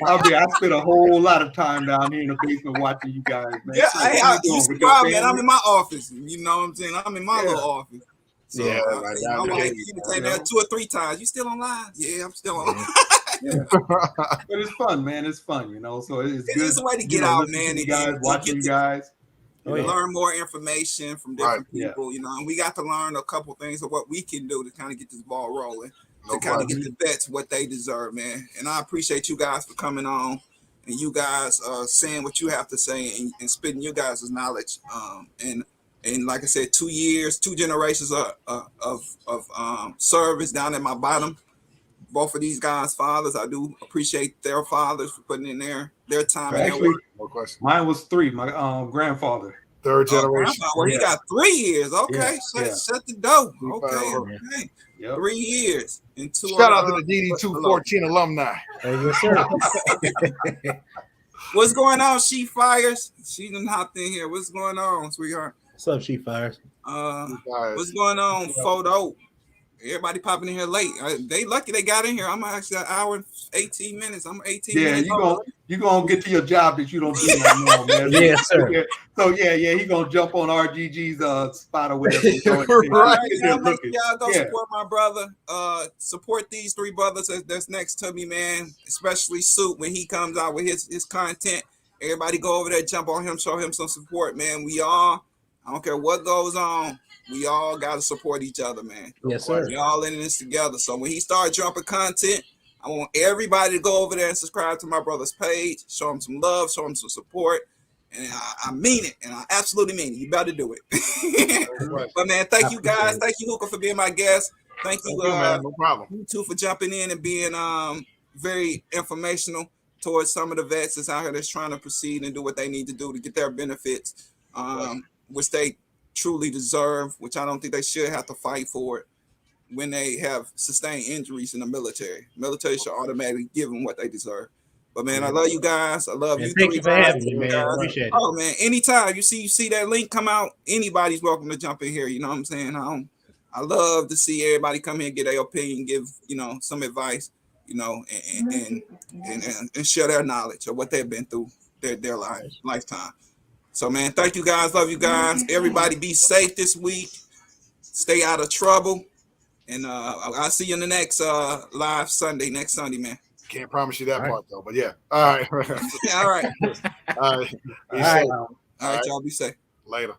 I spend a whole lot of time down here in the basement watching you guys, man. Yeah, you surprised, man. I'm in my office. You know what I'm saying? I'm in my little office. So, yeah, my wife, you can take that 2 or 3 times. You still online? Yeah, I'm still online. But it's fun, man. It's fun, So it's good. It's a way to get out, man. You guys, watching you guys. Learn more information from different people, and we got to learn a couple things of what we can do to kind of get this ball rolling, to kind of get the vets what they deserve, man. And I appreciate you guys for coming on and you guys saying what you have to say and spitting your guys' knowledge. And like I said, 2 years, 2 generations of service down at my bottom. Both of these guys' fathers, I do appreciate their fathers for putting in their time. Actually, mine was 3. My grandfather, 3rd generation. Well, he got 3 years. Okay, shut the door. Okay. Yep. 3 years. And 2. Shout out to the DD214 alumni. Yes, sir. What's going on, She Fires? She done hopped in here. What's going on, sweetheart? What's up, She Fires? What's going on, Photo? Everybody popping in here late. They lucky they got in here. I'm actually an hour and 18 minutes. I'm 18 minutes. You gonna get to your job that you don't do right now, man. Yes, sir. So he gonna jump on RGG's spot or whatever. Right. Y'all go support my brother. Support these 3 brothers that's next to me, man. Especially Suit when he comes out with his content. Everybody go over there, jump on him, show him some support, man. I don't care what goes on. We all got to support each other, man. Yes, sir. We all in this together. So when he starts dropping content, I want everybody to go over there and subscribe to my brother's page. Show him some love. Show him some support. And I mean it. And I absolutely mean it. You better do it. But, man, thank you, guys. Thank you, Hookah, for being my guest. Thank you, man. No problem. You two for jumping in and being very informational towards some of the vets that's out here that's trying to proceed and do what they need to do to get their benefits, which they truly deserve, which I don't think they should have to fight for it when they have sustained injuries in the military. Military should automatically give them what they deserve. But man, I love you guys. I love you. Thank you for having me, man. I appreciate it. Oh man, anytime you see that link come out, anybody's welcome to jump in here. You know what I'm saying? I love to see everybody come here and get their opinion, give some advice, and share their knowledge of what they've been through their lifetime. So, man, thank you guys. Love you guys. Everybody be safe this week. Stay out of trouble. And I'll see you in the next live Sunday, next Sunday, man. Can't promise you that All part, though. But yeah. All right. All right. All right. Be All safe. right. All right, y'all be safe. Later.